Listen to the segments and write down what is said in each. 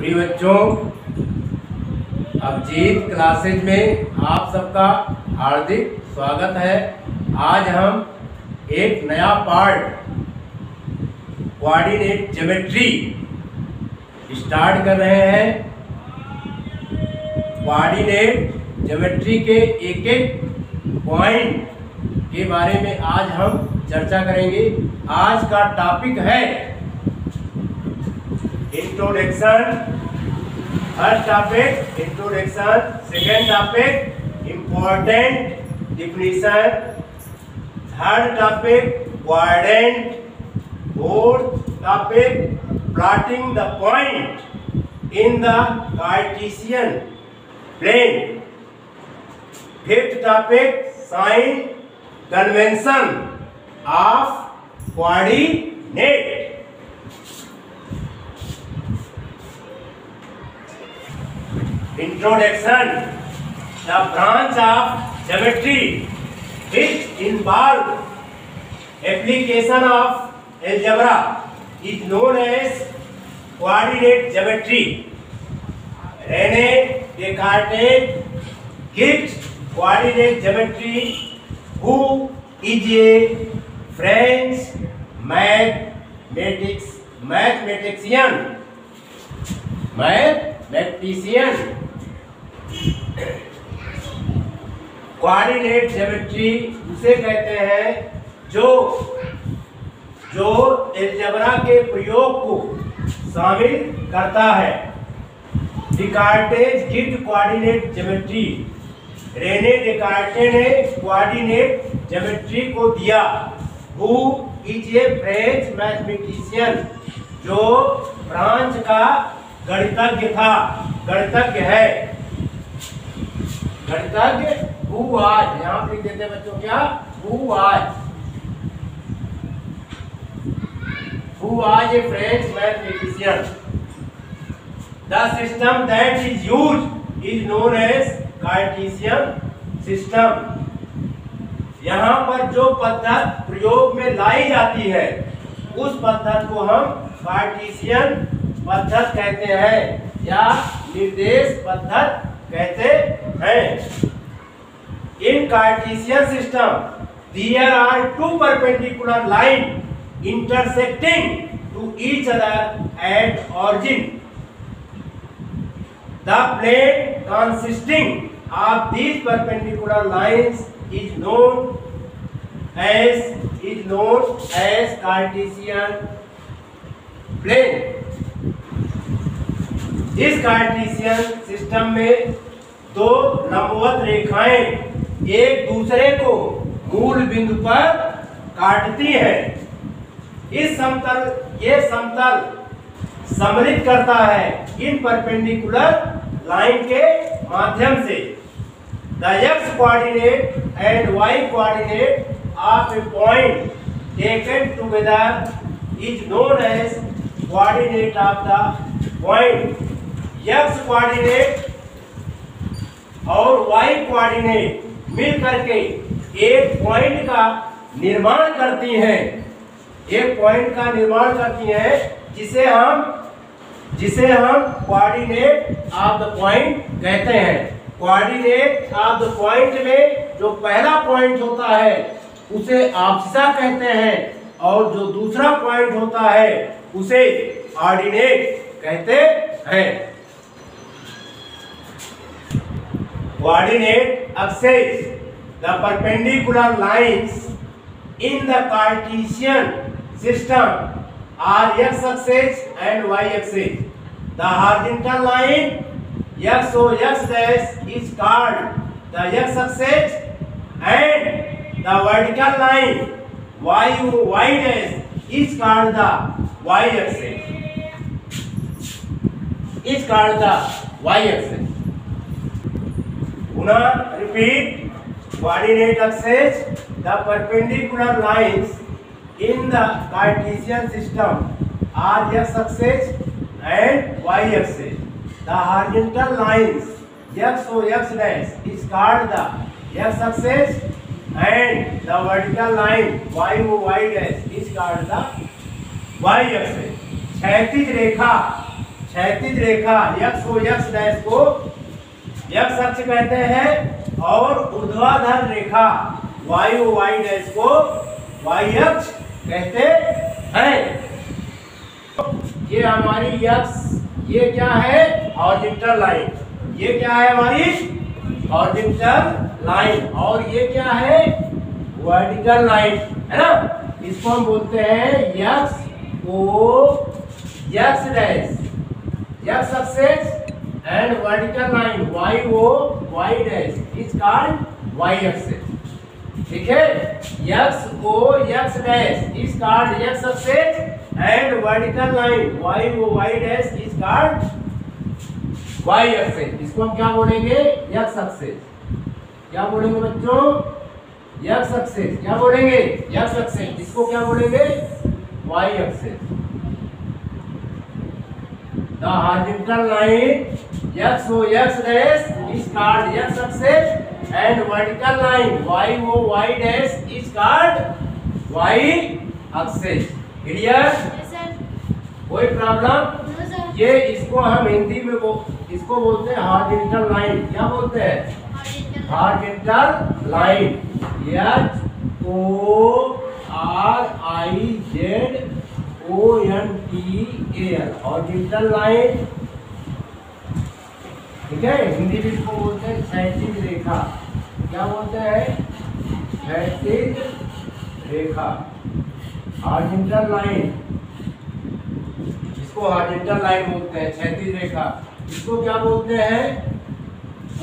प्रिय बच्चों, अभिजीत क्लासेज में आप सबका हार्दिक स्वागत है। आज हम एक नया पार्ट कोऑर्डिनेट ज्योमेट्री स्टार्ट कर रहे हैं। कोऑर्डिनेट ज्योमेट्री के एक एक पॉइंट के बारे में आज हम चर्चा करेंगे। आज का टॉपिक है introduction. First topic introduction, second topic important definition, third topic coordinate, fourth topic plotting the point in the Cartesian plane, fifth topic sign convention of coordinate. Introduction: the branch of geometry which involve application of algebra is known as coordinate geometry. René Descartes gives coordinate geometry, who is a French mathematician. Coordinate geometry उसे कहते हैं जो algebra के प्रयोग को शामिल करता है। Descartes gives coordinate geometry. René Descartes ने कोऑर्डिनेट ज्योमेट्री को दिया। Who is a French mathematician, जो फ्रांस का गणितज्ञ था, गणितज्ञ है। गणितज्ञ हु वाज, यहाँ लिख देते बच्चों क्या, who was a French mathematician. The system that is used is known as Cartesian system. यहाँ पर जो पद्धति प्रयोग में लाई जाती है उस पद्धति को हम कार्टेशियन पद्धति कहते हैं या निर्देश पद्धति कहते हैं। In Cartesian system there are two perpendicular line intersecting to each other at origin. The plane consisting of these perpendicular lines is known as Cartesian plane. इस कार्टेशियन सिस्टम में दो लंबवत रेखाएं एक दूसरे को मूल बिंदु पर काटती हैं। ये समतल सम्मिलित करता है इन परपेंडिकुलर लाइन के माध्यम से। The x coordinate and y coordinate of a point taken together is known as coordinate of the point. X coordinate और वाई कोऑर्डिनेट मिल करके एक पॉइंट का निर्माण करती हैं। एक पॉइंट का निर्माण करती हैं जिसे हम कोऑर्डिनेट ऑफ द पॉइंट कहते हैं। कोऑर्डिनेट ऑफ द पॉइंट में जो पहला पॉइंट होता है उसे आपसिसा कहते हैं और जो दूसरा पॉइंट होता है उसे ऑर्डिनेट कहते हैं। Coordinate axes, the perpendicular lines in the Cartesian system are x-axis and y-axis. The horizontal line x o x dash is called the x-axis and the vertical line y o y dash is called the y-axis. Is called the y-axis. Repeat. Coordinate axes, the perpendicular lines in the Cartesian system are x-axis and y-axis. The horizontal lines x o x dash is called the x-axis and the vertical line y o y dash is called the y-axis. क्षैतिज क्षैतिज रेखा x को x dash को x अक्ष कहते हैं और ऊर्ध्वाधर रेखा Y o y dash को वाई अक्ष कहते हैं। ये हमारी यक्स, ये क्या है हॉरिजॉन्टल लाइन, ये क्या है हमारी हॉरिजॉन्टल लाइन और ये क्या है वर्टिकल लाइन है ना। इसको हम बोलते हैं x o x dash x axis and vertical line y o y dash is called y axis। ठीक है, x o x dash is called x axis and vertical line y o y dash is called y axis। इसको हम क्या बोलेंगे x axis। क्या बोलेंगे बच्चों x axis। क्या बोलेंगे x axis। इसको क्या बोलेंगे y axis। The horizontal line x o x dash is called x axis and vertical line y o y dash is called y axis। Clear? Yes sir। कोई problem? No sir। ये इसको हम हिंदी में इसको बोलते हैं हॉरिजॉन्टल लाइन। क्या बोलते हैं horizontal line H O R I Z O N T A L horizontal line. ठीक है, हिंदी में इसको बोलते हैं क्षैतिज रेखा। क्या बोलते हैं क्षैतिज रेखा हॉरिजॉन्टल लाइन। इसको हॉरिजॉन्टल लाइन बोलते हैं क्षैतिज रेखा। इसको क्या बोलते हैं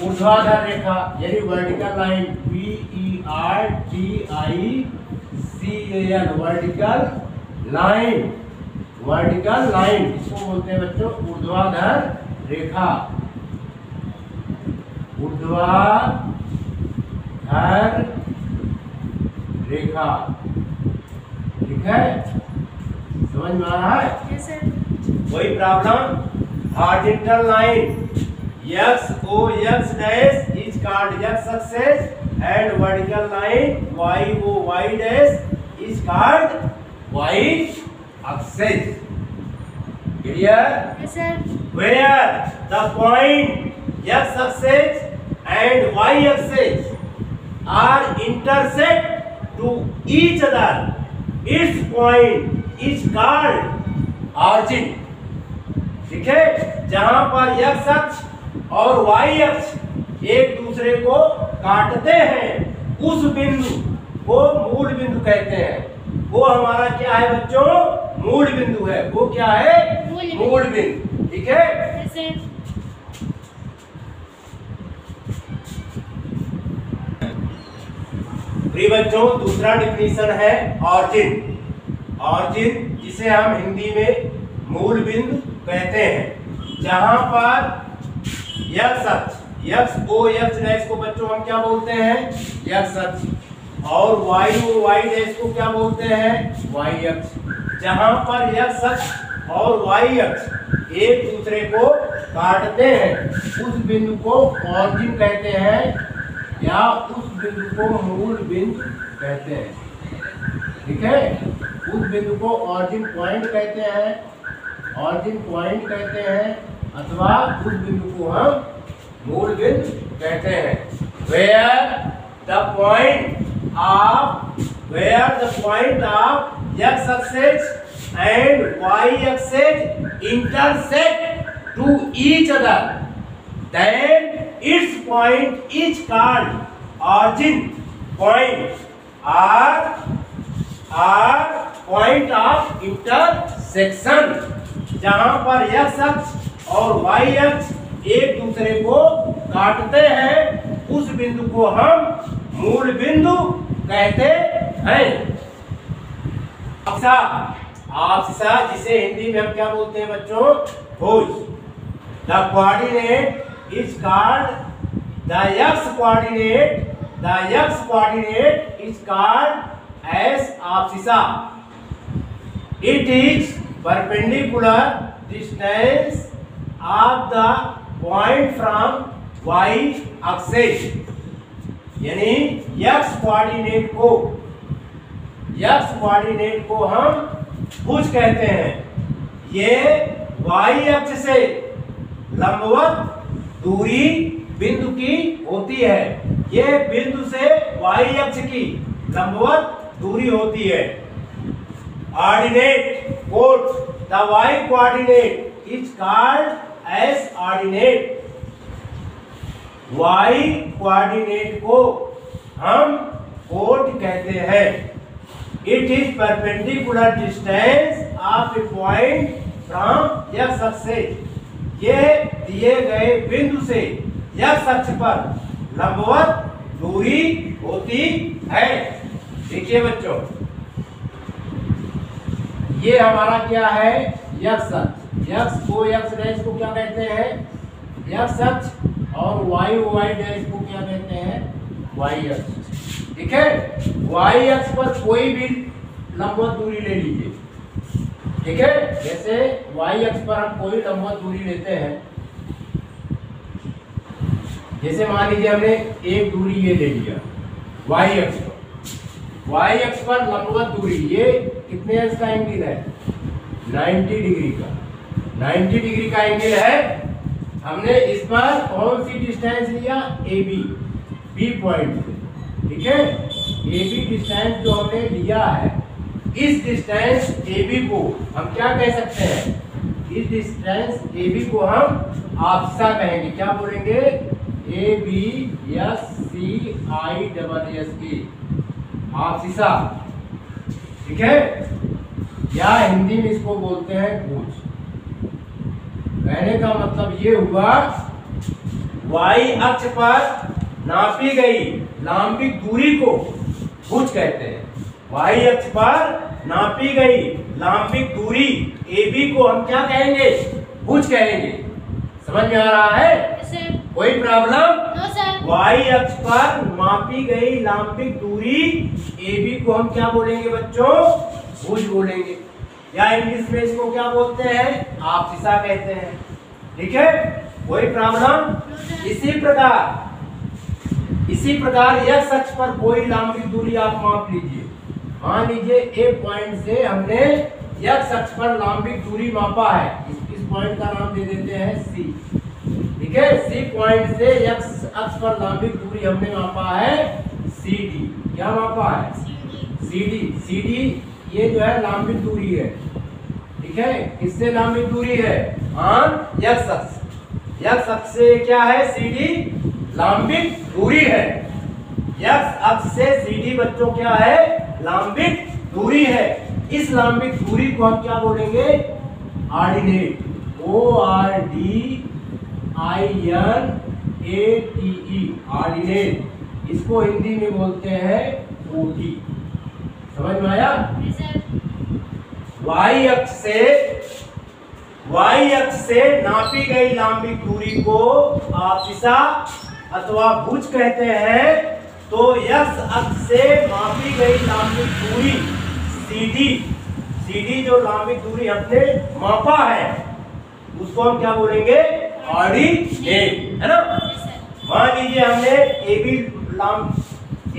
ऊर्ध्वाधर रेखा यानी vertical line VERTICAL vertical line. Vertical line इसको बोलते हैं बच्चों ऊर्ध्वाधर रेखा। ऊर्ध्वाधर रेखा। ठीक है, समझ में आ रहा है? Yes sir। कोई problem? Horizontal line x o x dash is called x axis and vertical line y o y dash is called y axis। Clear? Yes sir। Where the point x axis and y axis are intersect to each other, its point is called origin। ठीक है, जहां पर x अक्ष और y अक्ष एक दूसरे को काटते हैं उस बिंदु को मूल बिंदु कहते हैं। वो हमारा क्या है बच्चों मूल बिंदु है। वो क्या है मूल बिंदु। ठीक है, Yes sir। प्रिय बच्चों दूसरा डिफिनीशन है ऑरिजिन। ऑरिजिन जिसे हम हिंदी में मूल बिंदु कहते हैं। जहां पर x अक्ष x o x डैश को बच्चों हम क्या बोलते हैं x अक्ष और y o y डैश को क्या बोलते हैं y अक्ष। जहां पर x अक्ष और y अक्ष एक दूसरे को काटते हैं उस बिंदु को ऑरिजिन कहते हैं या उस बिंदु को मूल बिंदु कहते हैं। ठीक है, उस बिंदु को ऑरिजिन पॉइंट कहते हैं, ऑरिजिन पॉइंट कहते हैं अथवा उस बिंदु को हम मूल बिंदु कहते हैं। Where the point of x axis and y axis intersect to each other, then its point is called origin point or point of intersection। जहां पर x अक्ष और y अक्ष एक दूसरे को काटते हैं उस बिंदु को हम मूल बिंदु कहते हैं। आपसा जिसे हिंदी में हम क्या बोलते हैं बच्चों भुज। The coordinate is called the x coordinate is called as abscissa. It is perpendicular distance of the point from y axis। यानी x कोऑर्डिनेट को हम भुज कहते हैं। ये y अक्ष से लंबवत दूरी बिंदु की होती है। ये बिंदु से y अक्ष की लंबवत दूरी होती है। Ordinate code the y coordinate is called S ordinate. y coordinate को हम कोड कहते हैं। It is perpendicular distance of a point from x अक्ष से, ये दिए गए बिंदु से x अक्ष पर लंबवत दूरी होती है। देखिए बच्चों, ये हमारा क्या है, x अक्ष। x को x डैश को क्या कहते हैं, x अक्ष, और y डैश को क्या कहते हैं, y अक्ष। ठीक है, y अक्ष पर कोई भी लंबवत दूरी ले लीजिए। ठीक है, जैसे y अक्ष पर हम कोई लंबवत दूरी लेते हैं, जैसे मान लीजिए हमने एक दूरी ये ले लिया y अक्ष पर। y अक्ष पर लंबवत दूरी ये कितने अंश का एंगल है, 90 डिग्री का। 90 डिग्री का एंगल है। हमने इस पर कौन सी डिस्टेंस लिया, AB, B पॉइंट से। ठीक है, AB डिस्टेंस जो हमने लिया है, इस डिस्टेंस AB को हम क्या कह सकते हैं, इस डिस्टेंस AB को हम आपसा कहेंगे। क्या बोलेंगे, ABSCISS, आपसिसा। ठीक है, या हिंदी में इसको बोलते हैं भुज। कहने का मतलब ये हुआ, y अक्ष पर नापी गई लांबिक दूरी को भुज कहते हैं। y अक्ष पर नापी गई लांबिक दूरी AB को हम क्या कहेंगे, भुज कहेंगे। समझ में आ रहा है, कोई प्रॉब्लम? y अक्ष पर मापी गई लांबिक दूरी AB को हम क्या बोलेंगे बच्चों, भुज बोलेंगे, या इंग्लिश में इसको क्या बोलते हैं, आपसिसा कहते हैं। ठीक है, कोई प्रॉब्लम? इसी प्रकार x अक्ष पर कोई लांबिक दूरी आप माप लीजिए। मान लीजिए एक पॉइंट से हमने x अक्ष पर लांबिक दूरी मापा है, इस पॉइंट का नाम दे देते हैं C। ठीक है, C पॉइंट से x अक्ष पर लांबिक दूरी हमने मापा है CD। क्या मापा है, CD ये जो है लांबिक दूरी है। ठीक है, किससे लांबिक दूरी है, x अक्ष। x अक्ष से क्या है, CD लांबिक दूरी है। x अक्ष से CD बच्चों क्या है, लांबिक दूरी है। इस लांबिक दूरी को हम क्या बोलेंगे, ऑर्डिनेट, ORDINATE, ऑर्डिनेट। इसको हिंदी में बोलते हैं OD। समझ में आया? y अक्ष से नापी गई लांबिक दूरी को आपसिसा अथवा भुज कहते हैं। तो x अक्ष से मापी गई लांबिक दूरी CD जो लांबिक दूरी हमने मापा है, उसको हम क्या बोलेंगे, ऑर्डिनेट, है ना। मान लीजिए हमने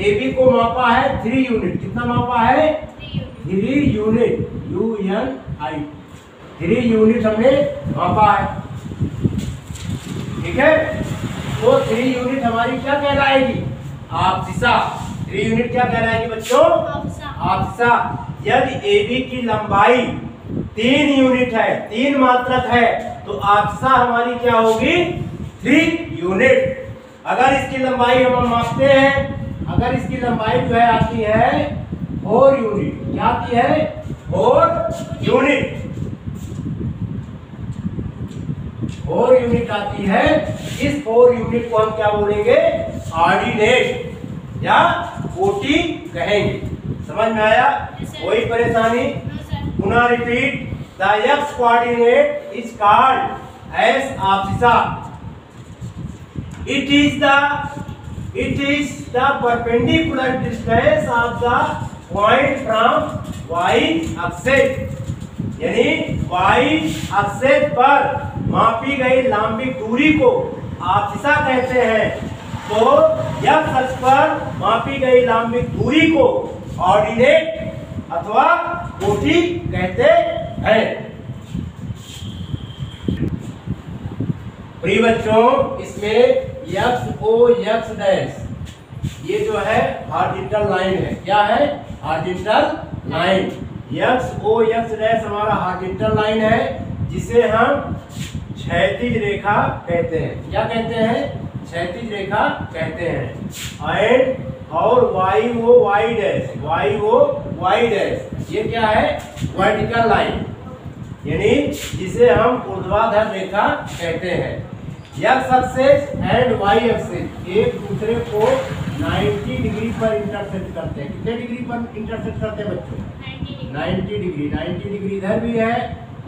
AB को मापा है 3 यूनिट। कितना मापा है, 3 यूनिट, UNI, 3 यूनिट हमने मापा है। ठीक है, तो 3 यूनिट हमारी क्या कहलाएगी, आपसिसा। 3 यूनिट क्या कहलाएगी बच्चों, आपसिसा। यदि AB की लंबाई 3 यूनिट है, 3 मात्रक है, तो आपसिसा हमारी क्या होगी, 3 यूनिट। अगर इसकी लंबाई हम मापते हैं, अगर इसकी लंबाई जो है आती है 4 यूनिट। क्या आती है, 4 यूनिट। 4 यूनिट आती है। इस 4 यूनिट को हम क्या बोलेंगे, ऑर्डिनेट या OT कहेंगे। समझ में आया, कोई परेशानी? पुनः repeat, the x coordinate is called as abscissa. It is the perpendicular distance of the point from y axis, यानी y axis पर मापी गई लांबिक दूरी को आपसिसा कहते हैं। तो x अक्ष पर मापी गई लांबिक दूरी को ऑर्डिनेट अथवा OT कहते हैं। प्रिय बच्चों, इसमें एक्स ओ एक्स डैश ये जो है हॉरिजॉन्टल लाइन है। क्या है? Horizontal line. X o x dash हमारा हॉरिजॉन्टल लाइन है, जिसे हम क्षैतिज रेखा कहते हैं। क्या कहते हैं? क्षैतिज रेखा कहते हैं। एंड और y o y dash, Y o y dash ये क्या है? वर्टिकल लाइन, यानी जिसे हम ऊर्ध्वाधर रेखा कहते हैं। X axis and y axis एक दूसरे को 90 डिग्री पर इंटरसेक्ट करते हैं। कितने डिग्री पर इंटरसेक्ट करते हैं बच्चों? 90 डिग्री। 90 डिग्री इधर भी है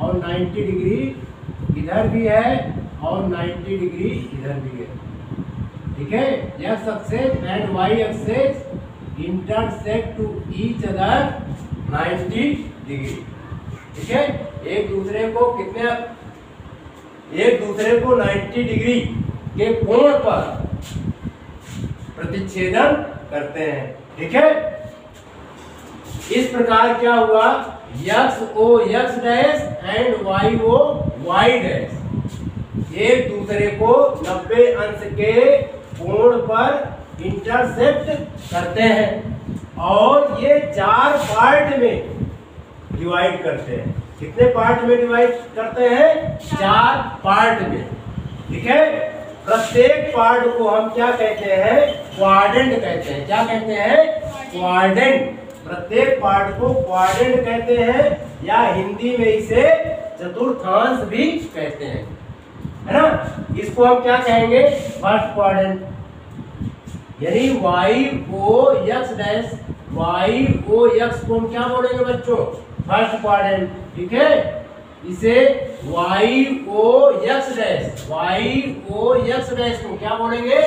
और 90 डिग्री इधर भी है और 90 डिग्री इधर भी है। ठीक है? X axis and y axis intersect to each other 90 degree. ठीक है? एक दूसरे को 90 डिग्री के कोण पर प्रतिच्छेदन करते हैं। ठीक है? इस प्रकार क्या हुआ? X o x dash and y o y dash एक दूसरे को 90 अंश के कोण पर इंटरसेक्ट करते हैं और ये 4 पार्ट में डिवाइड करते हैं। कितने पार्ट में डिवाइड करते हैं? 4 पार्ट में। ठीक है? प्रत्येक पार्ट को हम क्या कहते हैं? क्वाड्रेंट कहते हैं। क्या कहते हैं? क्वाड्रेंट। प्रत्येक पार्ट को क्वाड्रेंट कहते हैं, या हिंदी में इसे चतुर्थांश भी कहते हैं, है ना? इसको हम क्या कहेंगे? First quadrant. यानी Y O x dash, Y O X को हम क्या बोलेंगे बच्चों? First quadrant. ठीक है? इसे वाई ओ x dash, Y O x dash को क्या बोलेंगे?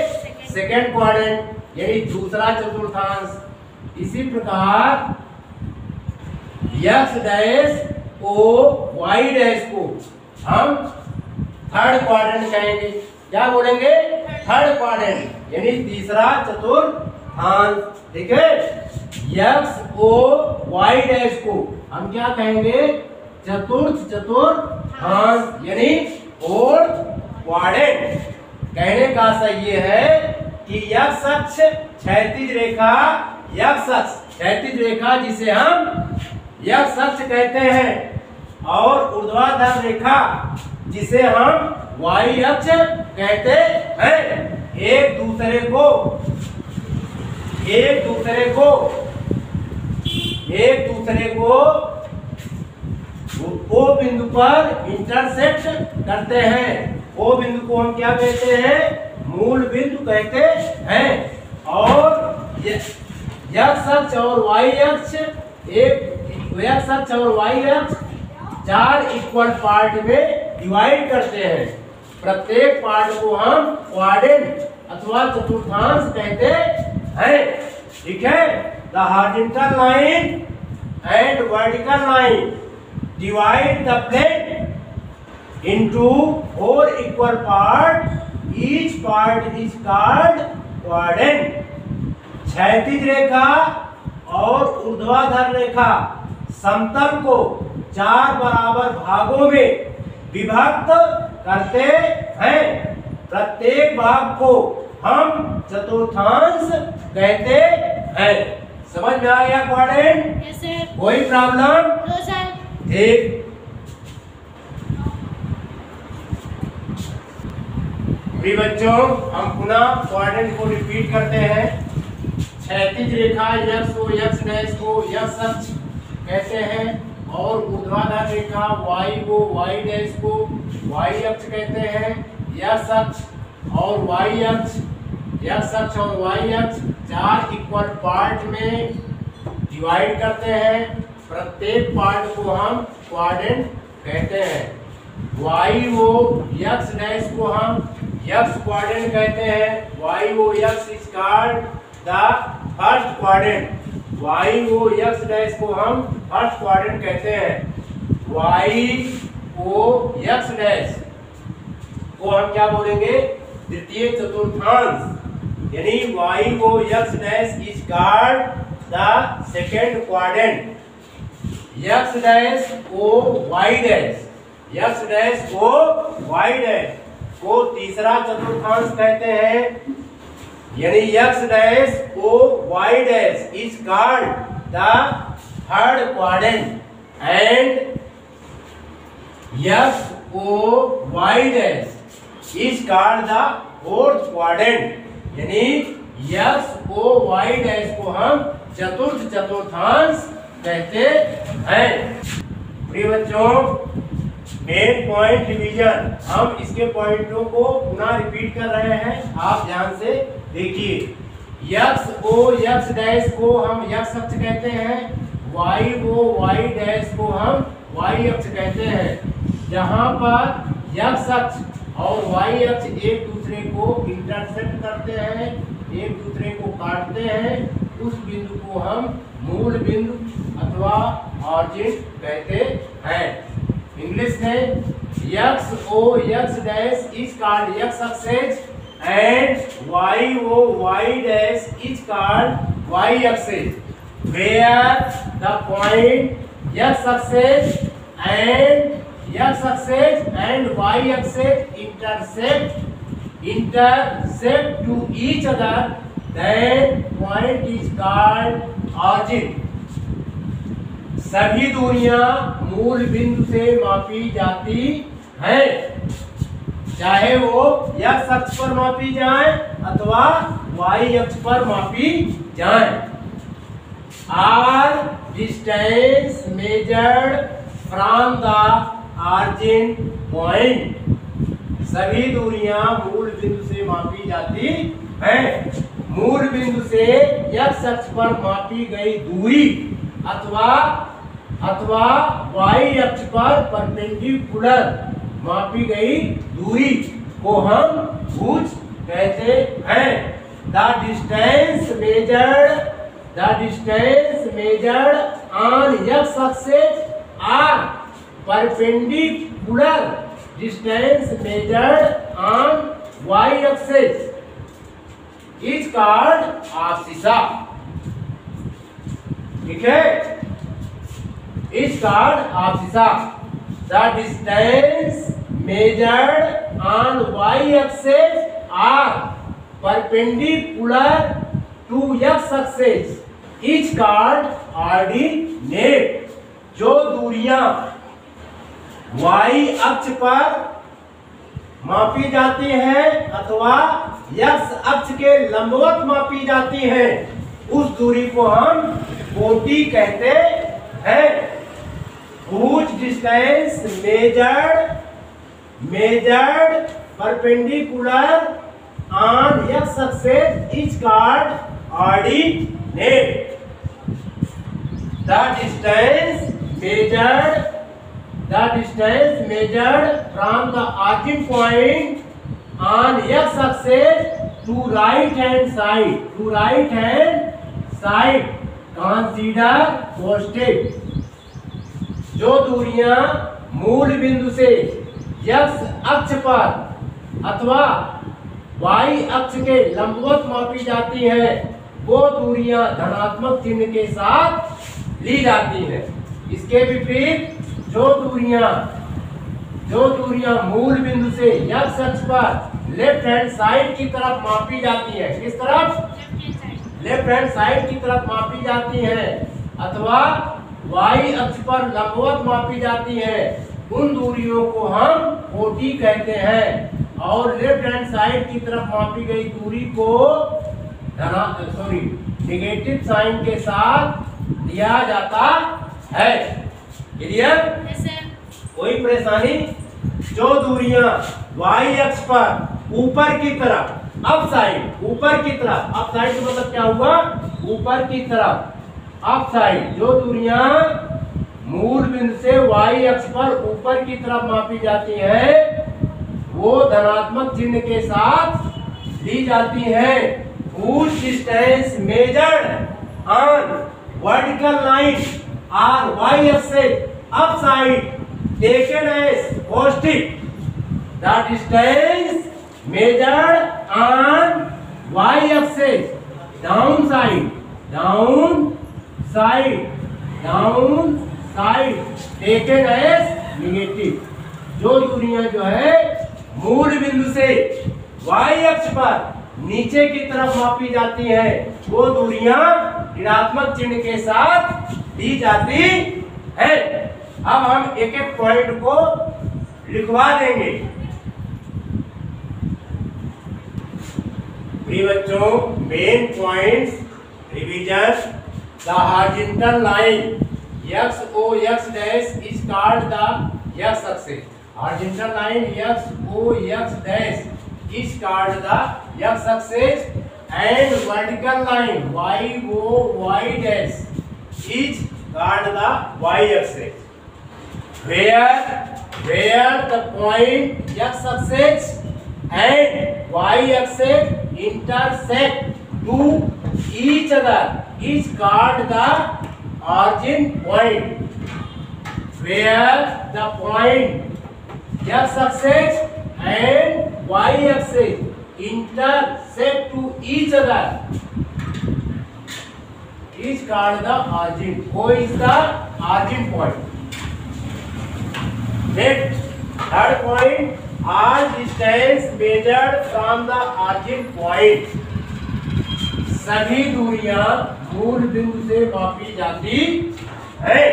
सेकेंड क्वाड्रेंट, यानी दूसरा चतुर्थांश। इसी प्रकार x dash o y dash को हम थर्ड क्वाड्रेंट कहेंगे। क्या बोलेंगे? थर्ड क्वाड्रेंट, यानी तीसरा चतुर्थांश। ठीक है? एक्स ओ वाई डैश को हम क्या कहेंगे? चतुर्थ चतुर्थांश, यानी फोर्थ क्वाड्रेंट। कहने का सही ये है कि एक्स अक्ष क्षैतिज रेखा, एक्स अक्ष क्षैतिज रेखा जिसे हम एक्स अक्ष कहते हैं, और ऊर्ध्वाधर रेखा जिसे हम वाई अक्ष कहते हैं, एक दूसरे को ओ बिंदु पर इंटरसेक्ट करते हैं। ओ बिंदु को हम क्या कहते हैं? मूल बिंदु कहते हैं। और एक्स अक्ष और वाई अक्ष एक्स अक्ष और वाई अक्ष 4 इक्वल पार्ट में डिवाइड करते हैं। प्रत्येक पार्ट को हम क्वाड्रेंट अथवा चतुर्थांश कहते हैं। ठीक है? The horizontal line and vertical line divide the plane into 4 equal part. Each part is called quadrant. क्षैतिज रेखा और ऊर्ध्वाधर रेखा समतल को 4 बराबर भागों में विभक्त करते हैं। प्रत्येक भाग को हम चतुर्थांश कहते हैं। समझ में आ गया क्वाड्रेंट? Yes sir. कोई प्रॉब्लम? No sir. ठीक। प्रिय बच्चों, हम पुनः क्वाड्रेंट को रिपीट करते हैं। क्षैतिज रेखा एक्स ओ एक्स डैश को एक्स अक्ष कहते हैं, और ऊर्ध्वाधर रेखा वाई को वाई डैश को वाई अक्ष कहते हैं। एक्स अक्ष और वाई अक्ष, एक्स अक्ष और वाई अक्ष 4 इक्वल पार्ट में डिवाइड करते हैं। प्रत्येक पार्ट को हम क्वाड्रेंट कहते हैं। वाई ओ एक्स डैश को हम एक्स क्वाड्रेंट कहते हैं। Y O x is called the first quadrant. Y O x dash को हम फर्स्ट क्वाड्रेंट कहते हैं। वाई ओ एक्स डैश को हम क्या बोलेंगे? द्वितीय चतुर्थांश, यानी Y O x dash is called the second quadrant. X dash o y dash, x dash o y dash को तीसरा चतुर्थांश कहते हैं, यानी x dash o y dash is called the third quadrant and x o y dash is called the fourth quadrant, यानी x o y dash को हम चतुर्थ चतुर्थांश कहते हैं। प्रिय बच्चों, मेन पॉइंट रिवीजन, हम इसके पॉइंटों को पुनः रिपीट कर रहे हैं, आप ध्यान से देखिए। x o x डैश को हम x अक्ष कहते हैं, y o y डैश को हम y अक्ष कहते हैं। जहां पर x अक्ष और y अक्ष एक दूसरे को इंटरसेक्ट करते हैं, एक दूसरे को काटते हैं, उस बिंदु को हम मूल बिंदु अथवा ऑरिजिन कहते हैं। इंग्लिश में x o x dash is called x axis and y o y dash is called y axis, where the point x axis and y axis intersect to each other, then point is called origin। सभी दूरियां मूल बिंदु से मापी जाती हैं, चाहे वो x अक्ष पर मापी जाए अथवा y अक्ष पर मापी जाए। Are distance measured from the origin point, सभी दूरियां मूल बिंदु से मापी जाती हैं। मूल बिंदु से x अक्ष पर मापी गई दूरी अथवा y अक्ष पर परपेंडिकुलर मापी गई दूरी को हम भुज कहते हैं। The distance measured on x axis are perpendicular distance measured on y axis is called abscissa. ठीक है, is called abscissa. The distance measured on y axis are perpendicular to x axis is called ordinate. जो दूरियां y अक्ष पर मापी जाती हैं अथवा x अक्ष के लंबवत मापी जाती हैं, उस दूरी को हम कोटि कहते हैं। Whose distance measured perpendicular on x axis is called ordinate. The distance measured from the origin point on x axis to right hand side consider posted। जो दूरियां मूल बिंदु से x अक्ष पर अथवा y अक्ष के लंबवत मापी जाती हैं, वो दूरियां धनात्मक चिन्ह के साथ ली जाती हैं। इसके विपरीत जो दूरियां मूल बिंदु से x अक्ष पर लेफ्ट हैंड साइड की तरफ मापी जाती है, किस तरफ? लेफ्ट हैंड साइड की तरफ मापी जाती है अथवा y अक्ष पर लंबवत मापी जाती है, उन दूरियों को हम कोटि कहते हैं। और लेफ्ट हैंड साइड की तरफ मापी गई दूरी को नेगेटिव साइन के साथ दिया जाता है। क्लियर? कोई परेशानी? जो दूरियां y अक्ष पर ऊपर की तरफ अप साइड, ऊपर की तरफ अप साइड का मतलब क्या हुआ? ऊपर की तरफ अप साइड, जो दूरियां मूल बिंदु से y अक्ष पर ऊपर की तरफ मापी जाती है, वो धनात्मक चिन्ह के साथ ली जाती है। Whose distance measured on vertical line or y axis upside taken as positive. The distance measured on y axis downside taken as negative। जो दूरियां जो है मूल मूल बिंदु से y अक्ष पर नीचे की तरफ मापी जाती है, वो दूरियां ऋणात्मक चिन्ह के साथ दी जाती है। अब हम एक एक पॉइंट को लिखवा देंगे। बच्चों, main points revision. The horizontal line x o x dash is called the x axis. Horizontal line x o x dash is called the x axis, and vertical line y o y dash is called the y axis. Where the point x axis and y axis intersect to each other is called the origin point. Where the point x axis and y axis intersect to each other is called the origin. O is the origin point. Next, third point, all distance measured from the origin point. सभी दूरियां मूल बिंदु से मापी जाती है।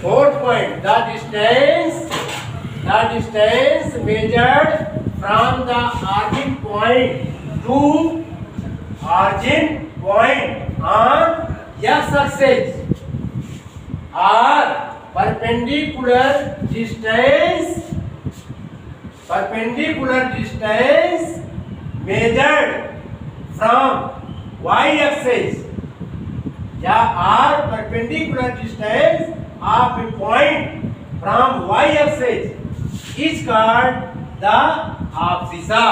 Fourth point, the distance measured from the origin point to origin point on x axis are perpendicular distance measured from y axis या are perpendicular distance of a point from y axis is called the abscissa.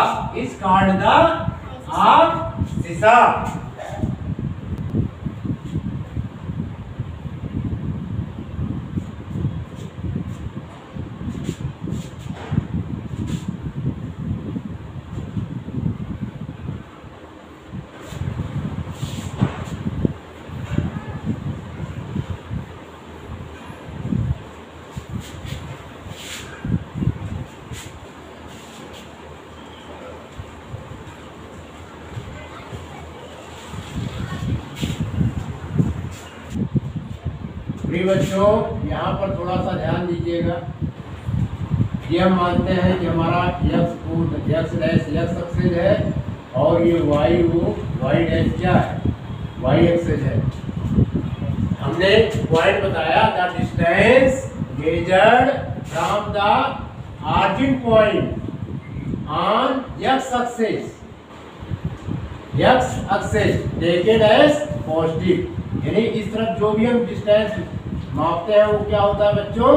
बच्चों, यहाँ पर थोड़ा सा ध्यान दीजिएगा। ये हम मानते हैं कि हमारा x एक्सिस है और ये y डैश क्या है, y एक्सिस है। हमने पॉइंट बताया, the distance measured from the origin point on x axis taken as positive, यानी इस तरफ जो भी हम डिस्टेंस मापते हैं वो क्या होता है बच्चों,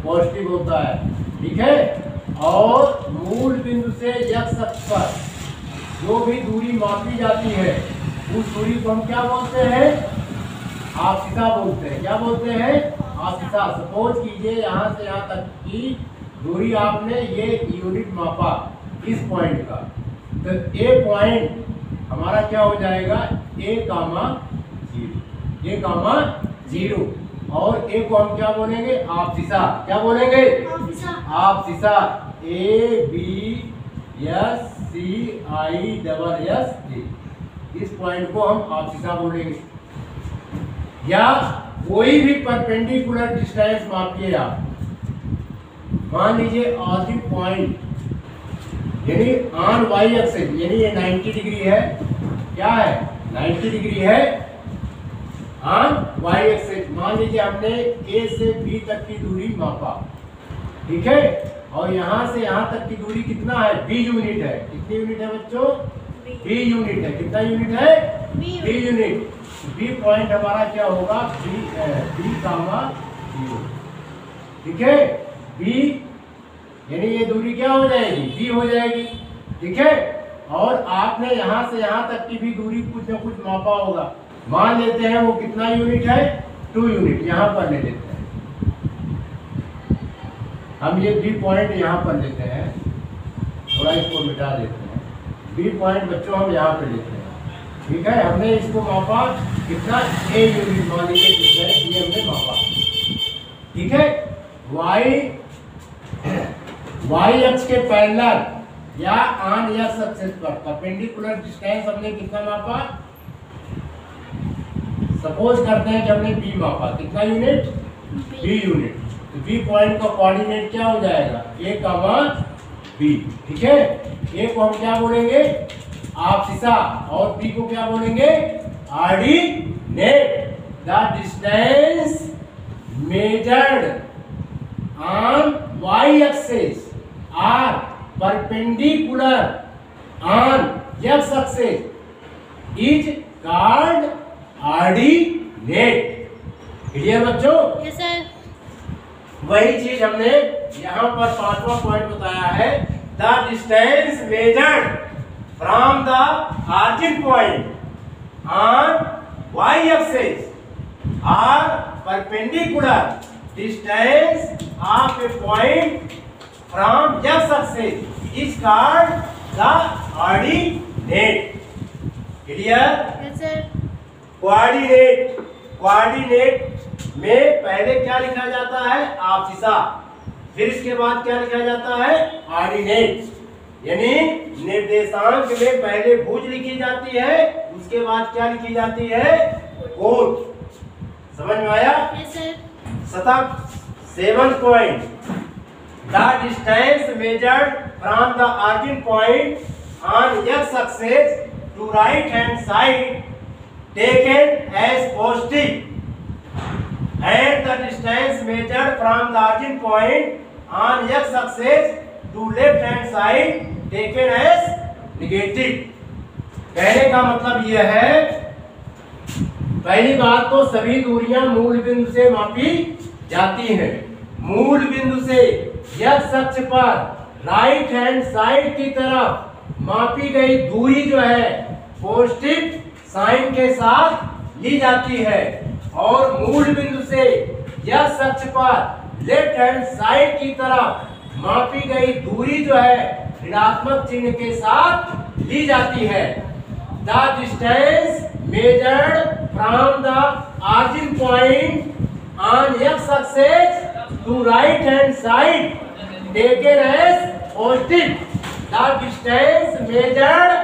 पॉजिटिव होता है। ठीक है, और मूल बिंदु से x अक्ष पर जो भी दूरी मापी जाती है उस दूरी को हम क्या बोलते हैं, आपसिसा बोलते हैं। क्या बोलते हैं, आपसिसा। सपोज कीजिए यहाँ से यहाँ तक की दूरी आपने ये यूनिट मापा इस पॉइंट का, तो ए पॉइंट हमारा क्या हो जाएगा, a कामा 0 और ए को हम क्या बोलेंगे, आपसिसा। क्या बोलेंगे, आपसिसा। ABSCISS, इस पॉइंट को हम आपसिसा बोलेंगे। या कोई भी परपेंडिकुलर डिस्टेंस मापिए आप, मान लीजिए ऑरिजिन पॉइंट यानी ऑन वाई एक्सिस, यानी ये 90 डिग्री है। क्या है, 90 डिग्री है ऑन वाई एक्सिस। मान लीजिए हमने ए से बी तक की दूरी मापा, ठीक है, और यहाँ से यहाँ तक की दूरी कितना है, बी यूनिट है। कितनी यूनिट है बच्चों, बी यूनिट है। कितना यूनिट है, बी यूनिट। बी पॉइंट हमारा क्या होगा, बी कामा 0। ठीक है, बी यानी ये दूरी क्या हो जाएगी, बी हो जाएगी। ठीक है, और आपने यहाँ से यहाँ तक की भी दूरी कुछ न कुछ मापा होगा। मान लेते हैं वो कितना यूनिट है, 2 यूनिट। यहाँ पर ले लेते हैं हम, ये बी पॉइंट यहाँ पर लेते हैं, थोड़ा इसको मिटा देते हैं। बी पॉइंट बच्चों हम यहाँ पे लेते हैं। ठीक है, हमने इसको मापा कितना, ए यूनिट मान लीजिए कितना है, ये हमने मापा। ठीक है, वाई अक्ष के पैरेलल या ऑन एक्स एक्सिस पर परपेंडिकुलर डिस्टेंस हमने कितना मापा? सपोज करते हैं कि हमने बी मापा, कितना यूनिट? B unit. तो बी पॉइंट का कोऑर्डिनेट क्या हो जाएगा? ए कमा बी, ठीक है। ए को हम क्या बोलेंगे? आपसिसा, और बी को क्या बोलेंगे? Ordinate. The distance measured on y-axis are perpendicular on x-axis is called ordinate। Clear बच्चों? Yes sir. वही चीज हमने यहाँ पर पांचवा पॉइंट बताया है। The distance measured from the origin point on y-axis are perpendicular distance of a point from x-axis is called the ordinate। Clear? Yes sir. Coordinate, coordinate में पहले क्या लिखा जाता है? आपसिसा, फिर इसके बाद क्या लिखा जाता है? ऑर्डिनेट। यानी निर्देशांक में पहले भुज लिखी जाती है, उसके बाद क्या लिखी जाती है? कोण। समझ में आया? Yes sir. सतह 7 point. The distance measured from the origin point on x axis to right hand side taken as positive and the distance measured from the origin point on x axis to left hand side taken as negative। कहने का मतलब यह है, पहली बात तो सभी दूरियां मूल बिंदु से मापी जाती हैं। मूल बिंदु से x अक्ष पर राइट हैंड साइड की तरफ मापी गई दूरी जो है पॉजिटिव साइन के साथ ली जाती है, और मूल बिंदु से x अक्ष पर लेफ्ट हैंड साइड की तरफ मापी गई दूरी जो है ऋणात्मक चिन्ह के साथ ली जाती है। The distance measured from the origin point on x axis to right hand side taken as positive. The distance measured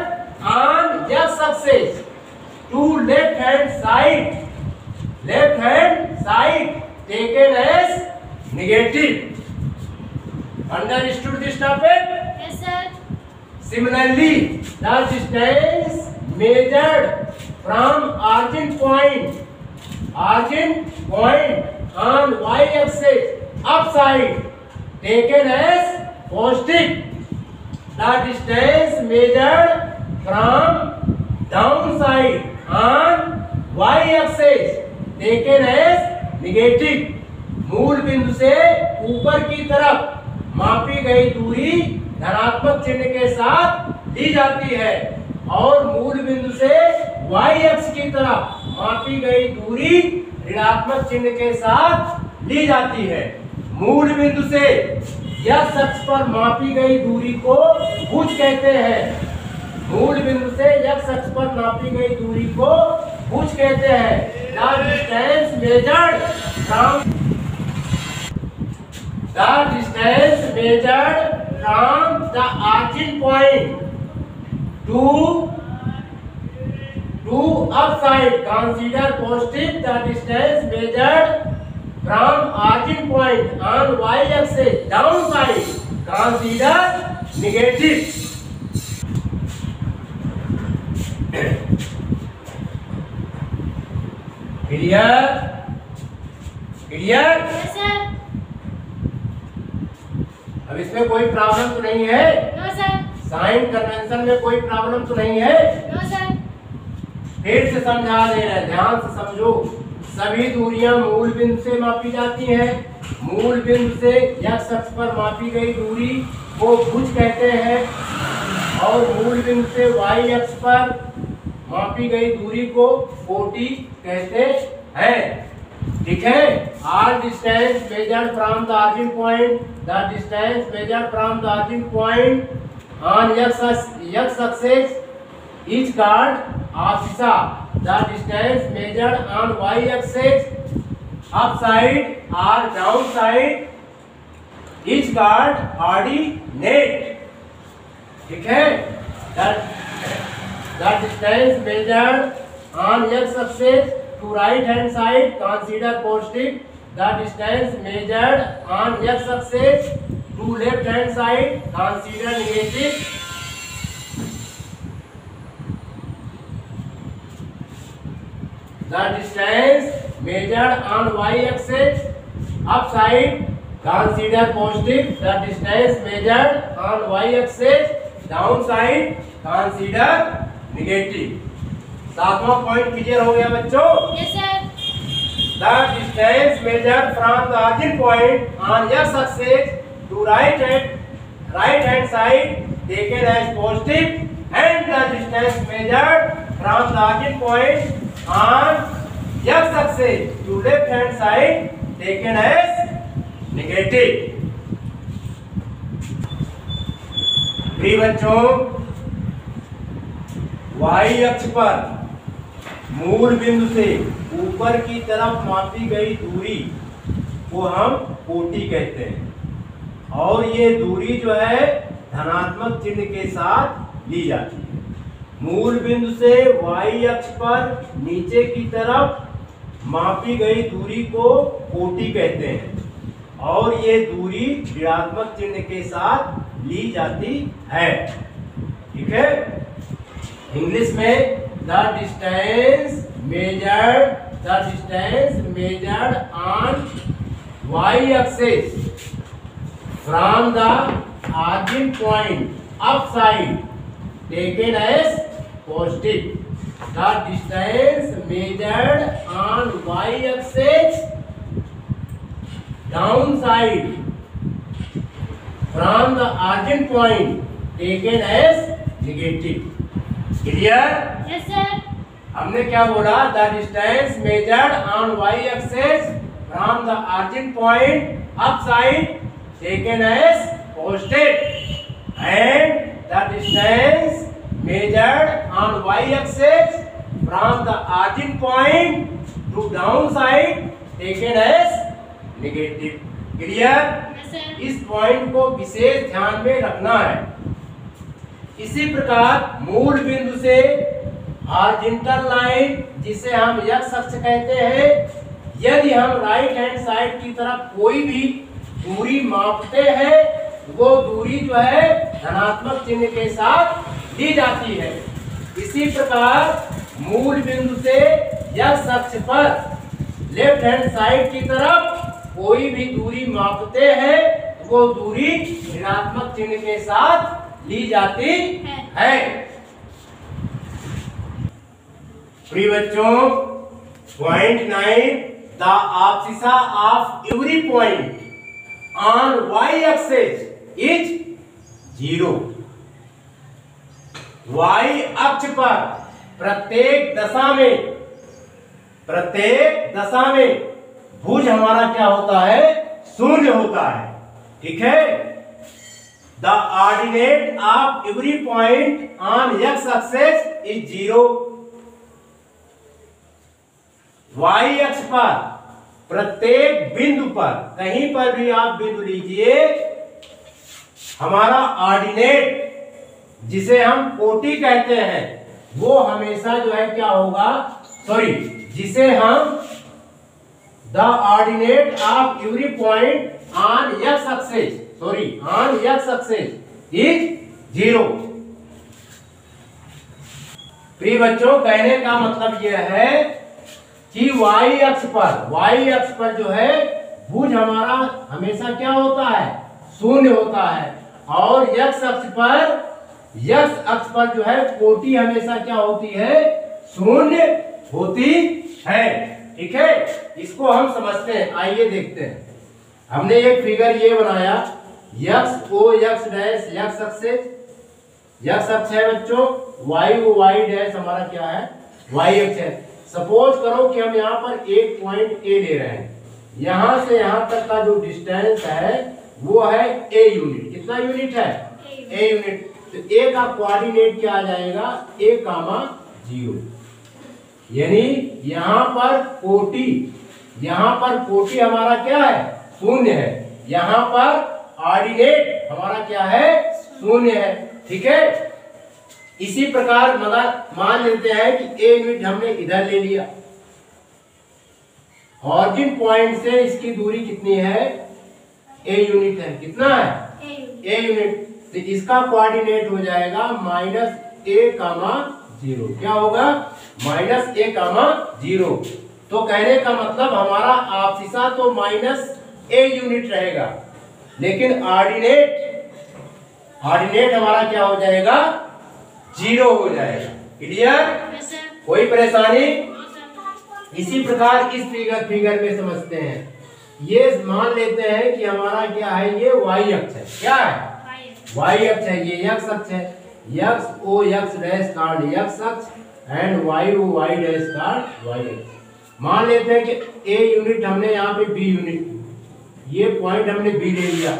on x axis to left hand side taken as negative। Understood this topic? Yes sir। Similarly, the distance measured from origin point on y-axis upside taken as positive। The distance measured from downside on y-axis taken as negative. मूल बिंदु से ऊपर की तरफ मापी गई दूरी धनात्मक चिन्ह के साथ ली जाती है, और मूल बिंदु से y अक्ष की तरफ मापी गई दूरी ऋणात्मक चिन्ह के साथ ली जाती है। मूल बिंदु से x अक्ष पर मापी गई दूरी को भुज कहते हैं। मूल बिंदु से x अक्ष पर मापी गई दूरी को भुज कहते हैं। The distance measured from the origin point to upside consider positive। The distance measured from origin point on y-axis downside consider negative। Clear? Clear? Yes sir. अब इसमें कोई प्रॉब्लम तो नहीं है? No sir. साइन कन्वेंशन में कोई problem तो नहीं है? No sir. फिर से समझा दे रहे हैं, ध्यान से समझो। सभी दूरियां मूल बिंदु से मापी जाती हैं। मूल बिंदु से x अक्ष पर मापी गई दूरी को भुज कहते हैं, और मूल बिंदु से y अक्ष पर मापी गई दूरी को कोटि कहते हैं। ठीक है? Are distance measured from the origin point, the distance measured from the origin point on x axis is called abscissa. The distance measured on y axis upside और डाउनसाइड इज कॉल्ड ऑर्डिनेट। ठीक है, the distance measured on x axis to right hand side consider positive, the distance measured on x axis to left hand side consider negative. The distance measured on y-axis upside consider positive. The distance measured on y-axis downside consider negative. सातवां point clear हो गया बच्चों? Yes sir. The distance measured from the origin point on x-axis to right hand side taken as positive and the distance measured from the origin point on x axis to left hand side taken as negative। प्रिय बच्चों, y अक्ष पर मूल बिंदु से ऊपर की तरफ मापी गई दूरी को हम कोटि कहते हैं और ये दूरी जो है धनात्मक चिन्ह के साथ ली जाती है। मूल बिंदु से y अक्ष पर नीचे की तरफ मापी गई दूरी को कोटि कहते हैं और ये दूरी ऋणात्मक चिन्ह के साथ ली जाती है। ठीक है, इंग्लिश में the distance measured on y axis from the origin point upside taken as positive. The distance measured on y-axis downside from the origin point taken as negative. Clear? Yes sir. हमने क्या बोला? The distance measured on y-axis from the origin point upside taken as positive and the distance measured on y-axis from the origin point to downside taken as negative। Clear? Yes sir. इस point को विशेष ध्यान में रखना है। इसी प्रकार मूल बिंदु से हॉरिजॉन्टल लाइन जिसे हम x अक्ष कहते हैं, यदि हम राइट हैंड साइड की तरफ कोई भी दूरी मापते हैं वो दूरी जो है धनात्मक चिन्ह के साथ ली जाती है। इसी प्रकार मूल बिंदु से x अक्ष पर लेफ्ट हैंड साइड की तरफ कोई भी दूरी मापते हैं वो दूरी ऋणात्मक चिन्ह के साथ ली जाती है। प्रिय बच्चों, point 9, the abscissa of every point on y axis is 0। y अक्ष पर प्रत्येक दशा में भुज हमारा क्या होता है? शून्य होता है। ठीक है, the ordinate of every point on x axis is 0। y अक्ष पर प्रत्येक बिंदु पर, कहीं पर भी आप बिंदु लीजिए, हमारा ऑर्डिनेट जिसे हम कोटि कहते हैं वो हमेशा जो है क्या होगा, जिसे हम the ordinate of every point on x axis is 0। प्रिय बच्चों, कहने का मतलब यह है कि y अक्ष पर जो है भुज हमारा हमेशा क्या होता है? शून्य होता है और x अक्ष पर जो है कोटि हमेशा क्या होती है? शून्य होती है। ठीक है, इसको हम समझते हैं। आइए देखते हैं। हमने एक फिगर ये बनाया, x o x dash x अक्ष है बच्चों, y डैश हमारा क्या है? y अक्ष है। सपोज करो कि हम यहाँ पर एक पॉइंट A ले रहे हैं, यहाँ से यहाँ तक का जो डिस्टेंस है वो है A यूनिट। कितना यूनिट है? A unit. तो A का कोऑर्डिनेट क्या आ जाएगा? A, 0। यानी यहाँ पर कोटि हमारा क्या है? शून्य है। यहाँ पर ऑर्डिनेट हमारा क्या है, शून्य है। ठीक है, इसी प्रकार मान लेते हैं कि ए यूनिट हमने इधर ले लिया, ऑरिजिन पॉइंट से इसकी दूरी कितनी है, ए यूनिट है। कितना है, ए यूनिट। तो इसका कोऑर्डिनेट हो जाएगा -a,0। क्या होगा, -a,0। तो कहने का मतलब हमारा आपसिसा तो -a यूनिट रहेगा, लेकिन ऑर्डिनेट हमारा क्या हो जाएगा, 0 हो जाएगा। क्लियर, कोई परेशानी? इसी प्रकार इस फिगर में समझते हैं। ये मान लेते हैं कि हमारा क्या है, ये y अक्ष है। क्या है, y अक्ष है। ये x अक्ष है, x o x dash card x अक्ष and y o y dash card y अक्ष। मान लेते हैं कि a यूनिट हमने यहाँ पे b यूनिट, ये पॉइंट हमने b ले लिया,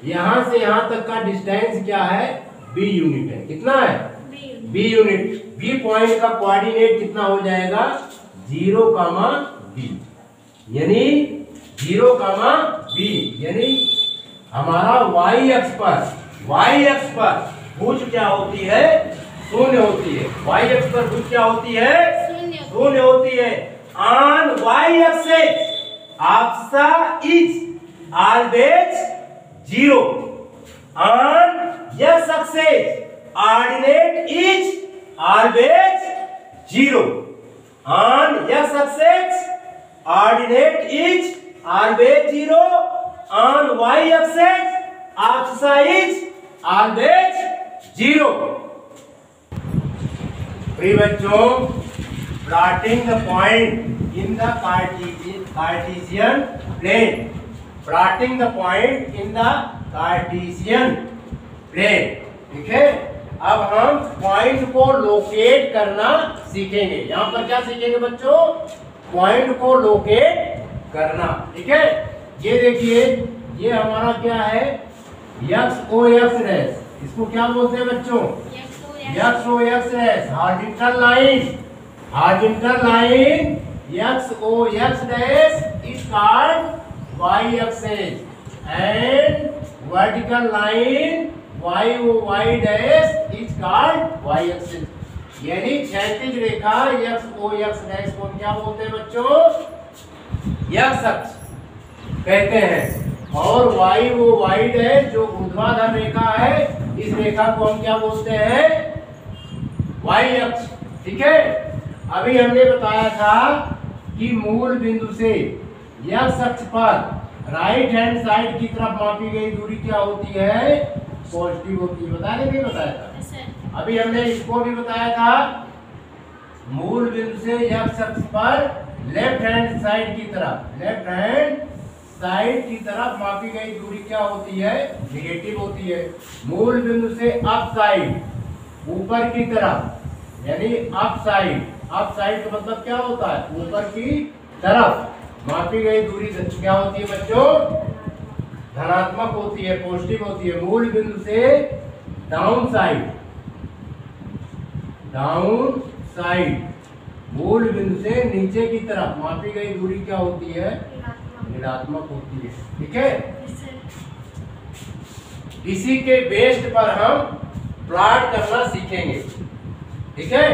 यहाँ से यहाँ तक का डिस्टेंस क्या है, b यूनिट है। कितना है, b यूनिट। b पॉइंट का कोऑर्डिनेट कितना हो जाएगा, 0, b, यानी 0, b, यानी हमारा y अक्ष पर भुज क्या होती है, शून्य होती है। y अक्ष पर भुज क्या होती है, शून्य होती है। On y axis abscissa is always 0। On x axis ordinate is always 0। On x axis ordinate is always 0. On y axis abscissa is always 0। प्रिय बच्चों, plotting the point in the Cartesian plane, plotting the point in the Cartesian plane। ठीक है, अब हम point को locate करना सीखेंगे। यहाँ पर क्या सीखेंगे बच्चों, पॉइंट को लोकेट करना। ठीक है, ये देखिए, ये हमारा क्या है, x o x डैश, इसको क्या बोलते हैं बच्चों, x o x dash, horizontal line x o x dash is called y axis and vertical line y o y dash is called y axis. यानी क्षैतिज रेखा x o x डैश को क्या बोलते हैं बच्चों, x अक्ष कहते हैं, और y o y डैश जो ऊर्ध्वाधर रेखा है, इस रेखा को हम क्या बोलते हैं, y अक्ष। ठीक है, अभी हमने बताया था कि मूल बिंदु से x अक्ष पर राइट हैंड साइड की तरफ मापी गई दूरी क्या होती है, पॉजिटिव होती है। बताया नहीं बताया था? अभी हमने इसको भी बताया था, मूल बिंदु से x अक्ष पर लेफ्ट हैंड साइड की तरफ मापी गई दूरी क्या होती है, नेगेटिव होती है। मूल बिंदु से अप साइड, ऊपर की तरफ, यानी अप साइड का मतलब क्या होता है, ऊपर की तरफ मापी गई दूरी क्या होती है बच्चों, धनात्मक होती है, पॉजिटिव होती है। मूल बिंदु से डाउन साइड, मूल बिंदु से नीचे की तरफ मापी गई दूरी क्या होती है, ऋणात्मक होती है। ठीक है, इसी के बेस्ड पर हम प्लॉट करना सीखेंगे। ठीक है,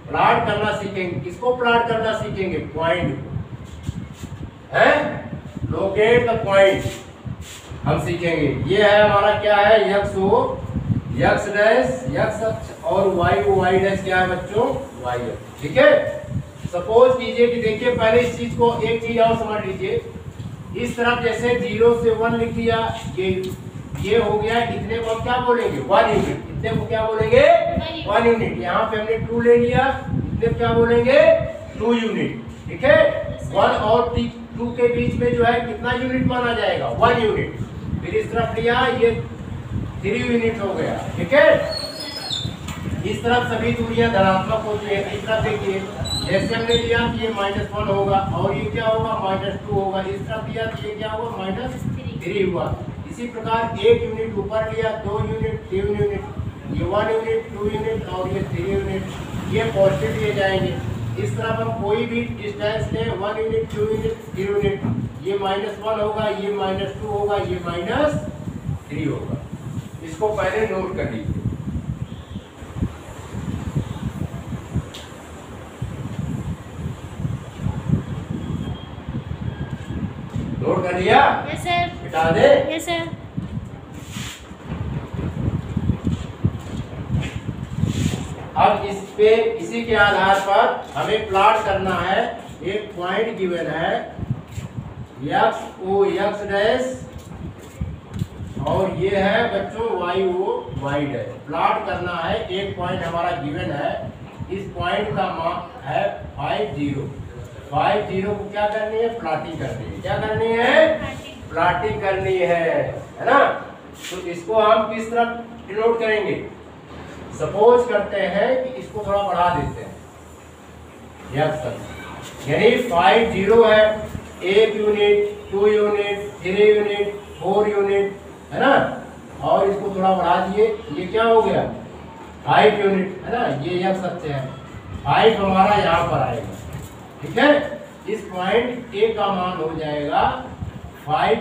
प्लॉट करना सीखेंगे। किसको प्लॉट करना सीखेंगे, पॉइंट को, है लोकेट द पॉइंट हम सीखेंगे। ये है हमारा क्या है, x o x dash x अक्ष, और y o y डैश क्या है बच्चों, y अक्ष। ठीक है, सपोज कीजिए कि देखिए, पहले इस चीज को एक चीज और समझ लीजिए। इस तरफ जैसे 0 से 1 लिख दिया, ये हो गया, इतने को हम क्या बोलेंगे, 1 यूनिट। इतने को क्या बोलेंगे, 1 यूनिट। यहाँ पे हमने 2 ले लिया, इतने क्या बोलेंगे, 2 यूनिट। ठीक है, 1 और 2 के बीच में जो है कितना यूनिट माना जाएगा, 1 यूनिट। फिर इस तरफ लिया, ये 3 यूनिट हो गया। ठीक है, इस तरफ सभी दूरियां धनात्मक होती है। इस तरफ देखिए, जैसे हमने लिया कि ये -1 होगा, और ये क्या होगा, -2 होगा। इस तरफ लिया तो ये क्या होगा, -3 हुआ। इसी प्रकार 1 यूनिट ऊपर लिया, 2 यूनिट, 3 यूनिट, ये 1 यूनिट, 2 यूनिट, और ये 3 यूनिट, ये पॉजिटिव लिए जाएंगे। इस तरफ हम कोई भी डिस्टेंस लें, 1 यूनिट, 2 यूनिट, 3 यूनिट, ये -1 होगा, ये -2 होगा, ये 3 होगा। इसको पहले नोट कर लीजिए। नोट कर लिया? Yes sir. मिटा दे? Yes sir. अब इसी के आधार पर हमें प्लॉट करना है। एक पॉइंट गिवन है एक्स ओ एक्स डैश और ये है बच्चों y o y dash. Plot करना है, एक पॉइंट हमारा गिवन है। इस पॉइंट का मान है 5 0। 5 0 को क्या करनी है? प्लॉटिंग करनी है। क्या करनी है? प्लॉटिंग करनी है ना। तो इसको हम किस तरह डिनोट करेंगे? सपोज करते हैं कि इसको थोड़ा बढ़ा देते हैं एक्स तक, यानी 5 0 है, 1 यूनिट, 2 यूनिट, 3 यूनिट, 4 यूनिट, है ना। और इसको थोड़ा बढ़ा दिए, ये क्या हो गया? 5 यूनिट, है ना। ये एक्स अक्ष है, 5 हमारा यहाँ पर आएगा, ठीक है। इस पॉइंट ए का मान हो जाएगा 5,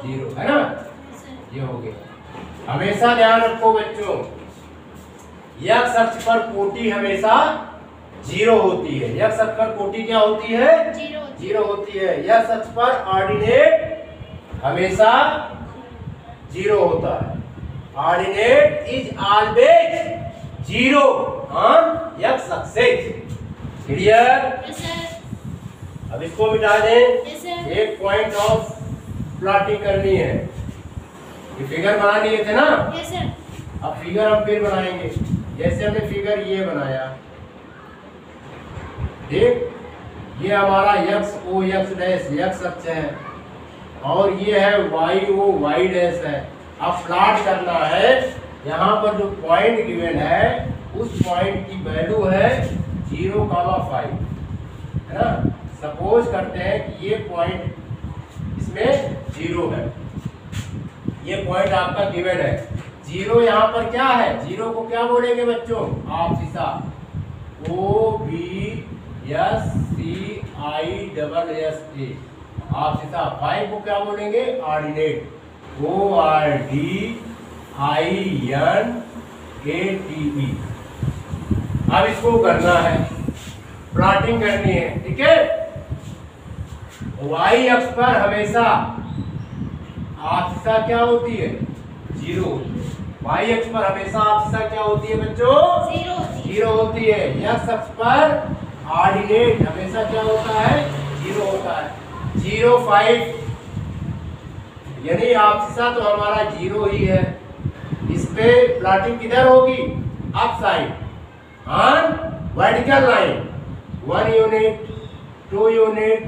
0, है ना। ये हो गया। हमेशा ध्यान रखो बच्चों, एक्स अक्ष पर कोटि हमेशा 0 होती है। एक्स अक्ष पर कोटि क्या होती है? 0 होती है। एक्स अक्ष पर ऑर्डिनेट हमेशा 0 होता है। Ordinate is always 0 on x axis. Clear? Yes sir. अब इसको मिटा दें। Yes sir. एक पॉइंट ऑफ प्लॉटिंग करनी है। ये फिगर बना लिए थे ना। Yes sir. अब फिगर हम फिर बनाएंगे। जैसे हमने फिगर ये बनाया, देख ये हमारा x o x dash x अक्ष है और ये है वाई ओ वाई डैश है। अब प्लॉट करना है, यहाँ पर जो पॉइंट गिवन है उस पॉइंट की वैल्यू है 0,5, है ना। सपोज करते हैं कि ये पॉइंट इसमें 0 है, ये पॉइंट आपका गिवन है। 0 यहाँ पर क्या है? 0 को क्या बोलेंगे बच्चों? आपसिसा, O B S C I S A, आपसिसा। 5 को क्या बोलेंगे? Ordinate, O R D I N A T E। अब इसको करना है, प्लॉटिंग करनी है, ठीक है। वाई अक्ष पर हमेशा आपसिसा क्या होती है? 0। वाई अक्ष पर हमेशा आपसिसा क्या होती है बच्चों? 0 होती है। एक्स अक्ष पर ऑर्डिनेट हमेशा क्या होता है? 0 होता है। 0 5 यानी आपसिसा तो हमारा 0 ही है। इस पे प्लॉटिंग किधर होगी? Up side on vertical line. 1 unit, 2 unit,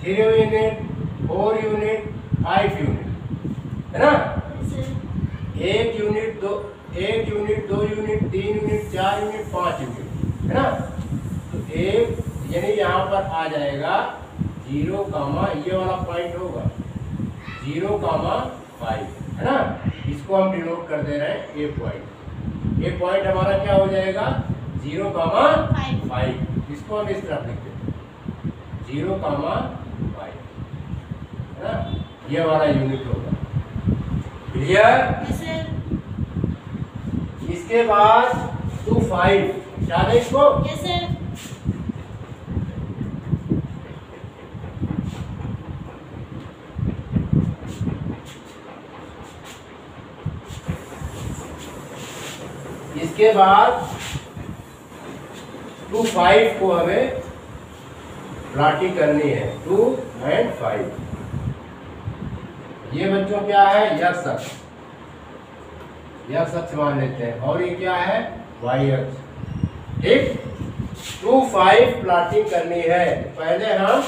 3 unit, 4 unit, 5 unit, है ना। 1 unit, 2 unit, 3 unit, 4 unit, 5 unit, है ना। तो 1 यानी यहाँ पर आ जाएगा 0, ये वाला पॉइंट होगा 0,5, है ना। इसको हम डिनोट कर दे रहे हैं ए पॉइंट। ये पॉइंट हमारा क्या हो जाएगा? 0,5। इसको हम इस तरफ लिखते हैं 0,5, है ना। ये वाला यूनिट होगा। क्लियर? Yes sir. इसके बाद 2 5 क्या है इसको? Yes sir. इसके बाद 2 5 को हमें प्लॉटिंग करनी है। 2 और 5 ये बच्चों क्या है? एक्स अक्ष, एक्स अक्ष मान लेते हैं। और ये क्या है? वाई अक्ष, ठीक। 2 5 प्लॉटिंग करनी है। पहले हम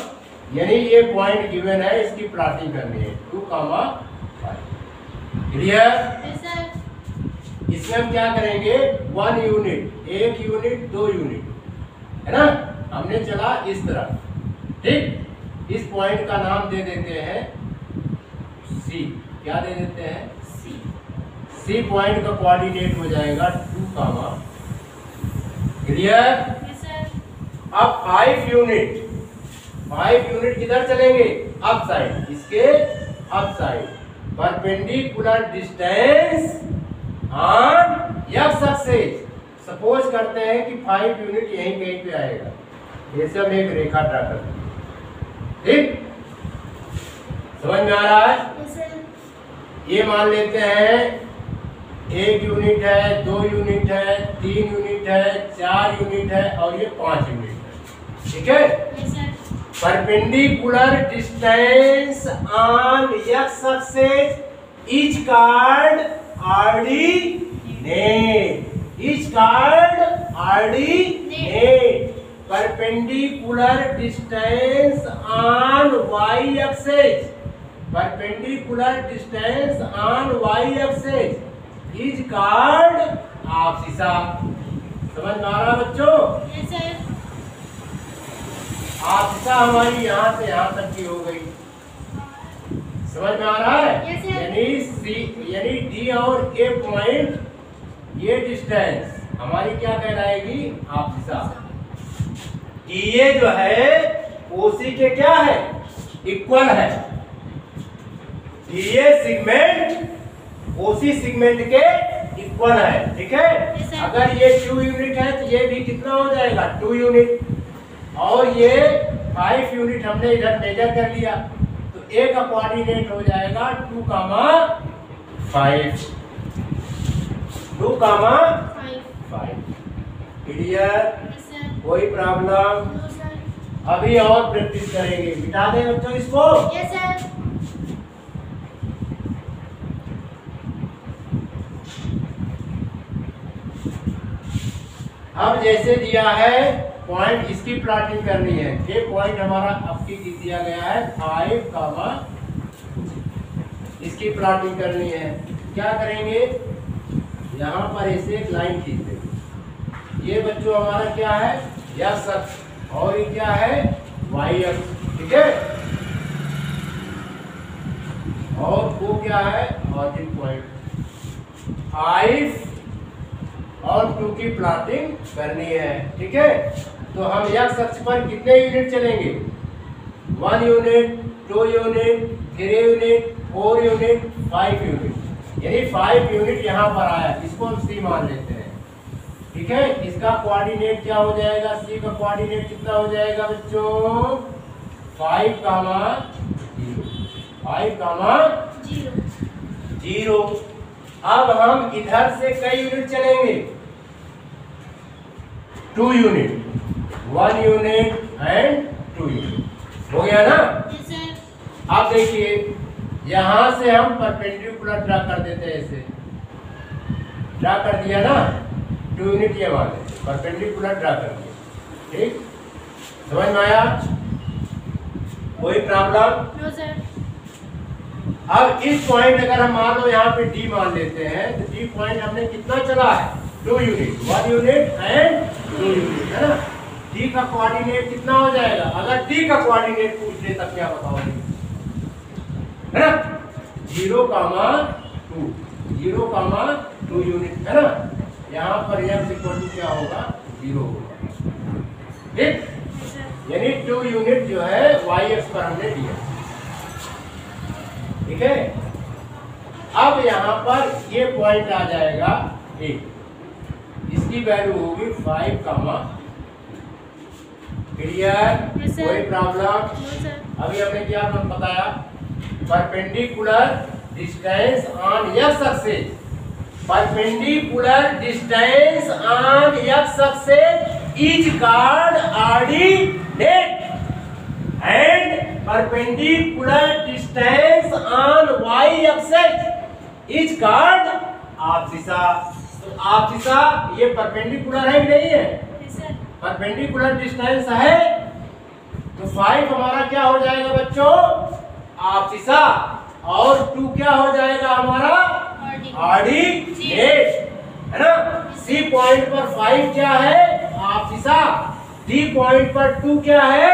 यानी ये पॉइंट गिवन है, इसकी प्लॉटिंग करनी है 2,5। क्लियर? Yes sir. इसमें हम क्या करेंगे? 1 यूनिट, 1 यूनिट, 2 यूनिट, है ना। हमने चला इस तरह, ठीक। इस पॉइंट का नाम दे देते हैं सी। क्या दे देते हैं? सी पॉइंट का कोऑर्डिनेट हो जाएगा 2, क्लियर? Yes sir. अब 5 यूनिट किधर चलेंगे? अप साइड, इसके upside perpendicular distance on x axis. Suppose करते हैं कि 5 यूनिट यहीं कहीं पे आएगा, जैसे हम एक रेखा ड्रा करते हैं, ठीक? समझ में आ रहा है? Yes, sir. ये मान लेते हैं 1 यूनिट है, 2 यूनिट है, 3 यूनिट है, 4 यूनिट है और ये 5 यूनिट है, ठीक है? Yes, sir. Perpendicular distance on x axis is called ordinate, is called ordinate. Perpendicular distance on Y axis, perpendicular distance on Y axis is called abscissa. समझ में आ रहा बच्चों? Yes, sir. आपसिसा हमारी यहाँ से यहाँ तक की हो गई। समझ में आ रहा है? Yes, sir. यानी डी और ए पॉइंट, ये डिस्टेंस हमारी क्या कहलाएगी? आपसिसा। ये जो है ओसी के क्या है? इक्वल है। ये सेगमेंट ओसी सेगमेंट के इक्वल है, ठीक है? Yes, sir. अगर ये 2 यूनिट है तो ये भी कितना हो जाएगा? 2 यूनिट। और ये 5 यूनिट हमने इधर मेजर कर लिया, तो ए का कोऑर्डिनेट हो जाएगा 2,5, 2,5। क्लियर? Yes, sir. कोई प्रॉब्लम? No, sir. अभी और प्रैक्टिस करेंगे। मिटा दें बच्चों इसको। Yes, sir. अब जैसे दिया है पॉइंट, इसकी प्लॉटिंग करनी है। ये पॉइंट हमारा आपकी दिया गया है 5, इसकी प्लॉटिंग करनी है। क्या करेंगे? यहाँ पर ऐसे एक लाइन खींच देंगे। ये बच्चों हमारा क्या है? एक्स अक्ष, और ये क्या है? वाई अक्ष, ठीक है? और वो क्या है? ऑरिजिन पॉइंट 5 और 2 की प्लॉटिंग करनी है, ठीक है? तो हम एक्स अक्ष पर कितने यूनिट चलेंगे? 1 unit, 2 unit, 3 unit, 4 unit, 5 unit. यानी 5 यूनिट यहाँ पर आया, इसको हम सी मान लेते हैं, ठीक है? इसका कोऑर्डिनेट क्या हो जाएगा? सी का कोऑर्डिनेट कितना हो जाएगा बच्चों? 5, 0. 0। अब हम इधर से कई यूनिट चलेंगे? 2 यूनिट, 1 यूनिट एंड 2 यूनिट। हो गया ना? Yes, sir. अब देखिए, यहां से हम परपेंडिकुलर ड्रा कर देते हैं, ऐसे ड्रा कर दिया ना, 2 यूनिट ये वाले परपेंडिकुलर ड्रा कर दिया, ठीक? समझ में आया? कोई प्रॉब्लम? No, sir. अब इस पॉइंट अगर हम मान लो यहाँ पे डी मान लेते हैं, तो डी पॉइंट हमने कितना चला है? 2 यूनिट, 1 यूनिट एंड 2 यूनिट, है ना? डी का कोऑर्डिनेट कितना हो जाएगा? अगर डी का कोऑर्डिनेट पूछ ले तब क्या बताओगे? है ना? 0,2, 0,2 यूनिट, है ना? यहाँ पर x इक्वल टू क्या होगा? 0 होगा, ठीक? Yes, sir. यानी 2 यूनिट जो है y एक्स पर हमने दिया, ठीक है? अब यहाँ पर ये पॉइंट आ जाएगा 1, इसकी वैल्यू होगी 5, क्लियर? Yes, sir. कोई प्रॉब्लम? No, sir. अभी हमने क्या बताया? Perpendicular distance on x axis, perpendicular distance on x axis is called ordinate and perpendicular distance on y axis is called आपसिसा। तो आपसिसा ये परपेंडिकुलर है कि नहीं है? Yes, sir. परपेंडिकुलर डिस्टेंस है, तो 5 हमारा क्या हो जाएगा बच्चों? आपसिसा। और 2 क्या हो जाएगा हमारा? ऑर्डिनेट, है ना? सी पॉइंट पर 5 क्या है? आपसिसा। डी पॉइंट पर 2 क्या है?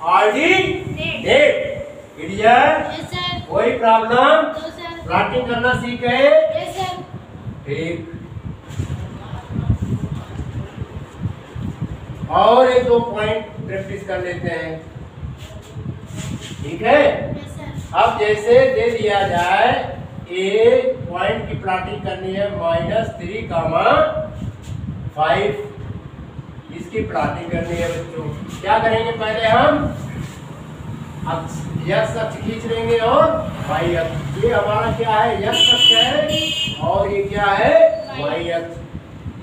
ऑर्डिनेट। क्लियर? Yes, sir. कोई प्रॉब्लम? No, sir. प्लॉटिंग करना सीख गए? Yes, sir. ठीक। और 1-2 पॉइंट प्रैक्टिस कर लेते हैं, ठीक है? Yes, sir. अब जैसे दे दिया जाए ए पॉइंट की प्लॉटिंग करनी है -3, 5, इसकी प्लॉटिंग करनी है बच्चों। क्या करेंगे, पहले हम एक्स अक्ष खींच लेंगे और वाई अक्ष। ये हमारा क्या है, एक्स अक्ष है और ये क्या है, वाई अक्ष।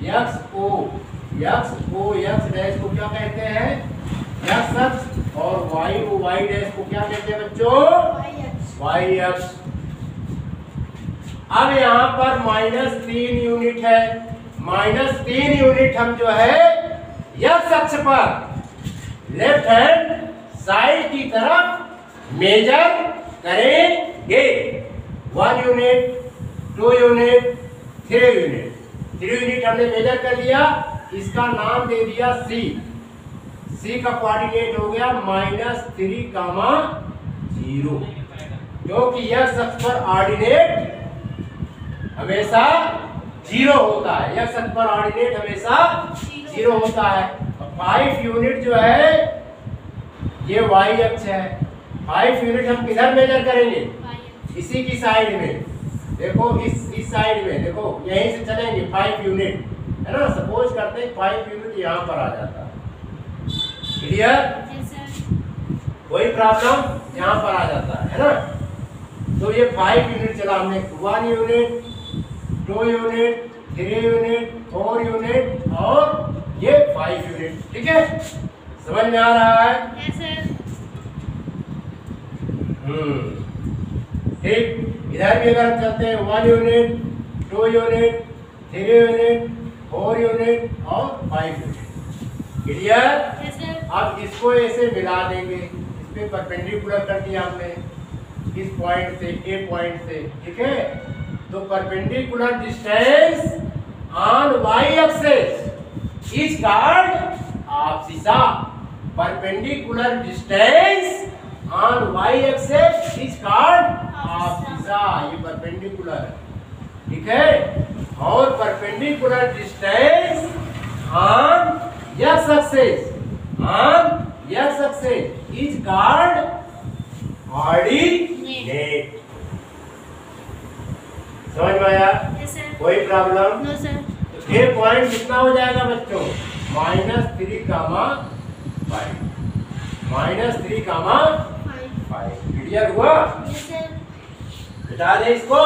एक्स ओ एक्स डैश को क्या कहते हैं, एक्स अक्ष, और वाई ओ वाई डैश को क्या कहते हैं बच्चों, वाई अक्ष। अब यहाँ पर -3 यूनिट है। -3 यूनिट हम जो है एक्स अक्ष पर लेफ्ट हैंड साइड की तरफ मेजर करेंगे। 1 यूनिट, 2 यूनिट, 3 यूनिट। 3 यूनिट हमने मेजर कर लिया, इसका नाम दे दिया सी। सी का कोऑर्डिनेट हो गया -3, 0, क्योंकि एक्स अक्ष पर ऑर्डिनेट हमेशा 0 होता है। एक्स अक्ष पर ऑर्डिनेट हमेशा 0 होता है। 5 यूनिट जो है ये वाई अक्ष है। 5 यूनिट हम किधर मेजर करेंगे, इसी की साइड में। देखो इस साइड में, देखो यहीं से चलेंगे 5 यूनिट, है ना। सपोज करते हैं 5 यूनिट यहाँ पर आ जाता है। क्लियर, कोई प्रॉब्लम, यहाँ पर आ जाता है ना। तो ये 5 यूनिट चला हमने। 1 यूनिट, 2 यूनिट, 3 यूनिट, 4 यूनिट और ये 5 यूनिट। ठीक है, समझ में आ रहा है। ठीक, इधर भी अगर हम चलते हैं 1 यूनिट, 2 यूनिट, 3 यूनिट, 4 यूनिट और 5 यूनिट। क्लियर। अब इसको ऐसे मिला देंगे, इस पे परपेंडिकुलर कर दिया हमने इस पॉइंट से, ए पॉइंट से। ठीक है, तो perpendicular distance on Y axis is called abscissa. Perpendicular distance on Y axis is called abscissa. ये परपेंडिकुलर है, ठीक है। और perpendicular distance on x axis is called ordinate. समझ में आया, कोई प्रॉब्लम, नो सर। ये पॉइंट कितना हो जाएगा बच्चों, -3, 5। क्लियर हुआ, हटा दे इसको।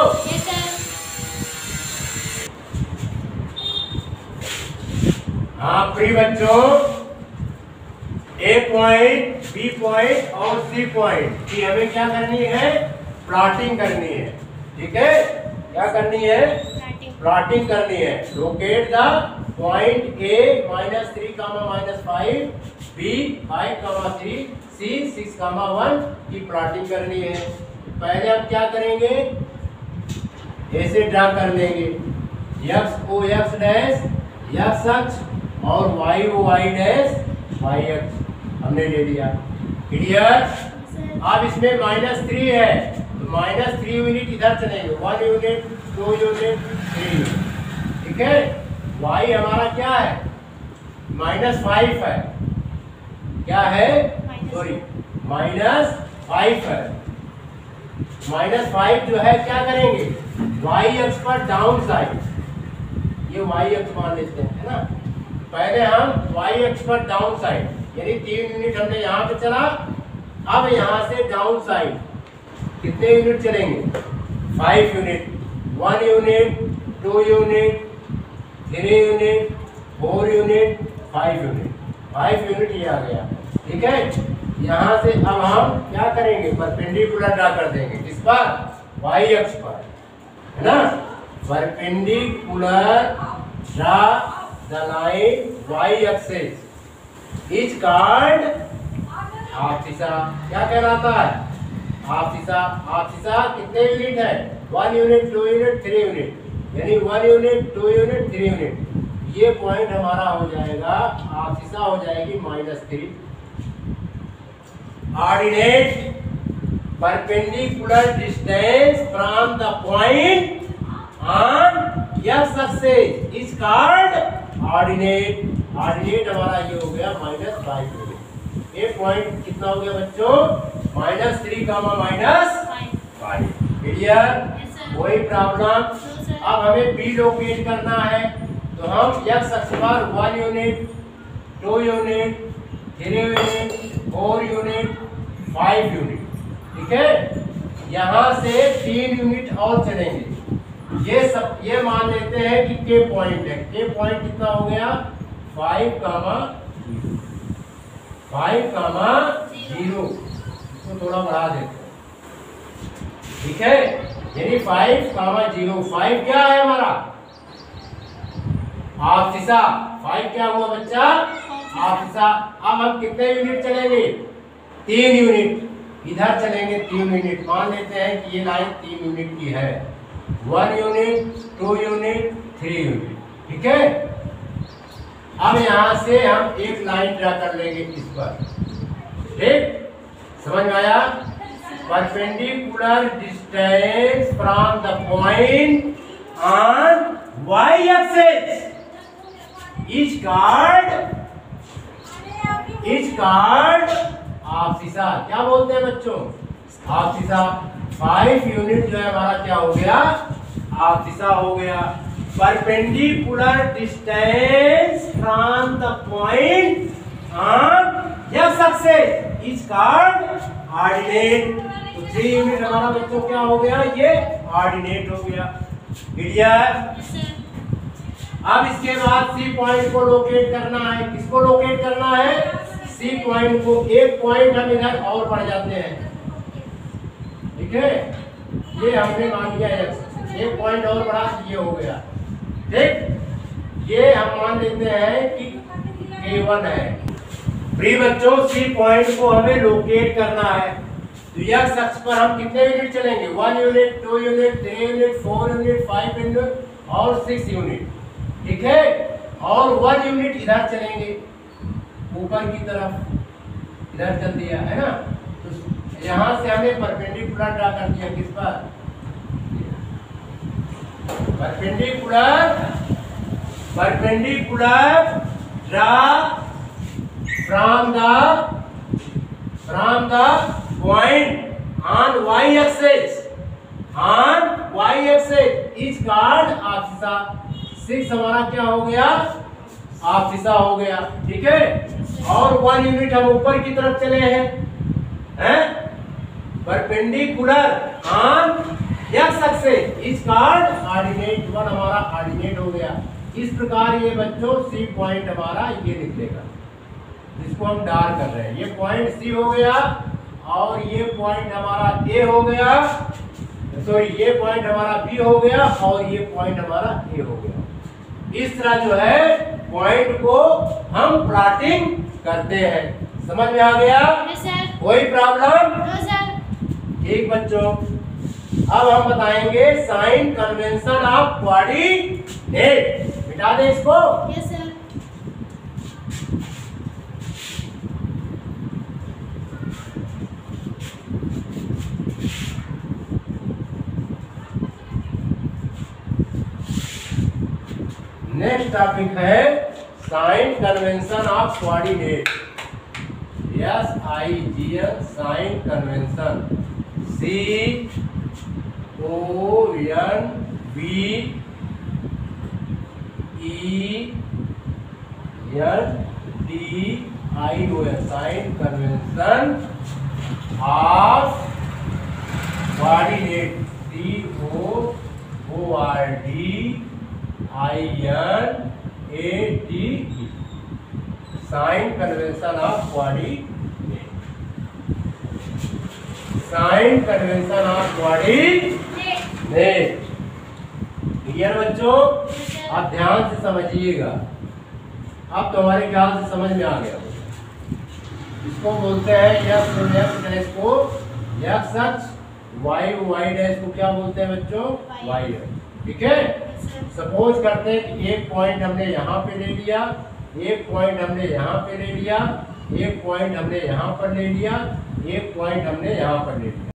हाँ प्रिय बच्चों, ए पॉइंट, बी पॉइंट और सी पॉइंट की हमें क्या करनी है, प्लॉटिंग करनी है। ठीक है, क्या करनी है, प्लॉटिंग करनी है। Locate the point A -3, -5, B 5, 3, C 6, 1 की प्लॉटिंग करनी है। पहले हम क्या करेंगे, ऐसे ड्रा कर लेंगे, x o x dash x अक्ष और y o y dash y अक्ष हमने ले लिया। क्लियर। अब इसमें -3 है, तो -3 यूनिट इधर चलेंगे। 1 यूनिट, 2 यूनिट, 3 यूनिट। ठीक है, वाई हमारा क्या है, -5 है। क्या है, सॉरी -5 है। -5 जो है क्या करेंगे, वाई अक्ष पर डाउन साइड, ये वाई अक्ष मान लेते हैं, है ना। पहले हम वाई अक्ष पर डाउन साइड, यानी 3 यूनिट हमने यहाँ पे चला। अब यहाँ से डाउन साइड कितने यूनिट चलेंगे, 5 unit. 1 unit, 2 unit, 3 unit, 4 unit, 5 unit. 5 unit ये आ गया। ठीक है, यहाँ से अब हम क्या करेंगे, परपेंडिकुलर ड्रा कर देंगे, किस पर, वाई अक्ष पर, है ना। Perpendicular draw the line y axis is called abscissa. क्या कहलाता है, एब्सिसा। एब्सिसा कितने यूनिट है, 1 यूनिट, 2 यूनिट, 3 यूनिट, यानी 1 यूनिट, 2 यूनिट, 3 यूनिट। ये पॉइंट हमारा हो जाएगा, एब्सिसा हो जाएगी -3। Ordinate perpendicular distance from the point on x axis is called ordinate. Ordinate हमारा ये हो गया -5 यूनिट। ये पॉइंट कितना हो गया बच्चों, -3, -5 5। क्लियर? Yes, sir. कोई प्रॉब्लम? No, sir. अब हमें बी लोकेट करना है, तो हम x अक्ष पर 1 unit, 2 unit, 3 unit, 4 unit, 5 unit, ठीक है। यहाँ से 3 यूनिट और चलेंगे। ये मान लेते हैं कि के पॉइंट है। के पॉइंट कितना हो गया? 5, 0। इसको थोड़ा बढ़ा देते हैं, ठीक है। यानी 5, 0। 5 क्या है हमारा? आपसिसा। 5 क्या हुआ बच्चा? आपसिसा। अब हम कितने यूनिट चलेंगे? 3 यूनिट। इधर चलेंगे 3 यूनिट। मान लेते हैं कि ये लाइन 3 यूनिट की है। 1 यूनिट, 2 यूनिट, 3 यूनिट, ठीक है। अब यहां से हम एक लाइन ड्रा कर लेंगे इस पर, ठीक? समझ में आया? Perpendicular distance from the point on y axis is called आपसिसा। क्या बोलते हैं बच्चों? आपसिसा। 5 यूनिट जो है हमारा क्या हो गया? आपसिसा हो गया। Perpendicular distance from the point on x axis is called ordinate. तो 3 यूनिट हमारा बच्चों क्या हो गया? ये ऑर्डिनेट हो गया। क्लियर? Yes, sir. अब इसके बाद सी पॉइंट को लोकेट करना है। किसको लोकेट करना है? सी पॉइंट को। एक पॉइंट हम इधर और बढ़ जाते हैं, ठीक है। ये हमने मान लिया x, एक पॉइंट और बढ़ा, ये हो गया, ठीक। ये हम मान लेते हैं कि K1 है। प्रिय बच्चों, सी पॉइंट को हमें लोकेट करना है। तो x अक्ष पर हम कितने यूनिट चलेंगे? 1 unit, 2 unit, 3 unit, 4 unit, 5 unit और 6 यूनिट, ठीक है। और 1 यूनिट इधर चलेंगे ऊपर की तरफ, इधर चल दिया है ना। तो यहाँ से हमने परपेंडिकुलर ड्रा कर दिया। किस पर? Perpendicular draw from the point on y axis is called abscissa. 6 हमारा क्या हो गया? आपसिसा हो गया, ठीक है। और 1 यूनिट हम ऊपर की तरफ चले हैं, perpendicular on x axis is called ordinate. 1 हमारा ऑर्डिनेट हो गया। इस प्रकार ये बच्चों सी पॉइंट हमारा ये निकलेगा, जिसको हम डार कर रहे हैं। ये पॉइंट सी हो गया और ये पॉइंट हमारा ए हो गया, सॉरी ये पॉइंट हमारा बी हो गया और ये पॉइंट हमारा ए हो गया। इस तरह जो है पॉइंट को हम प्लॉटिंग करते हैं। समझ में आ गया? Yes, sir. कोई प्रॉब्लम? No, sir. ठीक बच्चों, अब हम बताएंगे साइन कन्वेंशन ऑफ कोऑर्डिनेट। मिटा दे इसको। Yes, sir. नेक्स्ट टॉपिक है sign convention of coordinate. SIGN sign convention. CONVENTION sign convention of coordinate. COORDINATE sign convention of coordinate. Sign convention of coordinate. Clear बच्चों? आप ध्यान से समझिएगा। अब तुम्हारे ख्याल से समझ में आ गया। इसको बोलते हैं x डैश को x अक्ष, y डैश को क्या बोलते हैं बच्चों? y है, ठीक है। सपोज करते हैं कि एक पॉइंट हमने यहाँ पे ले लिया, एक पॉइंट हमने यहाँ पे ले लिया, एक पॉइंट हमने यहाँ पर ले लिया, एक पॉइंट हमने यहाँ पर ले लिया।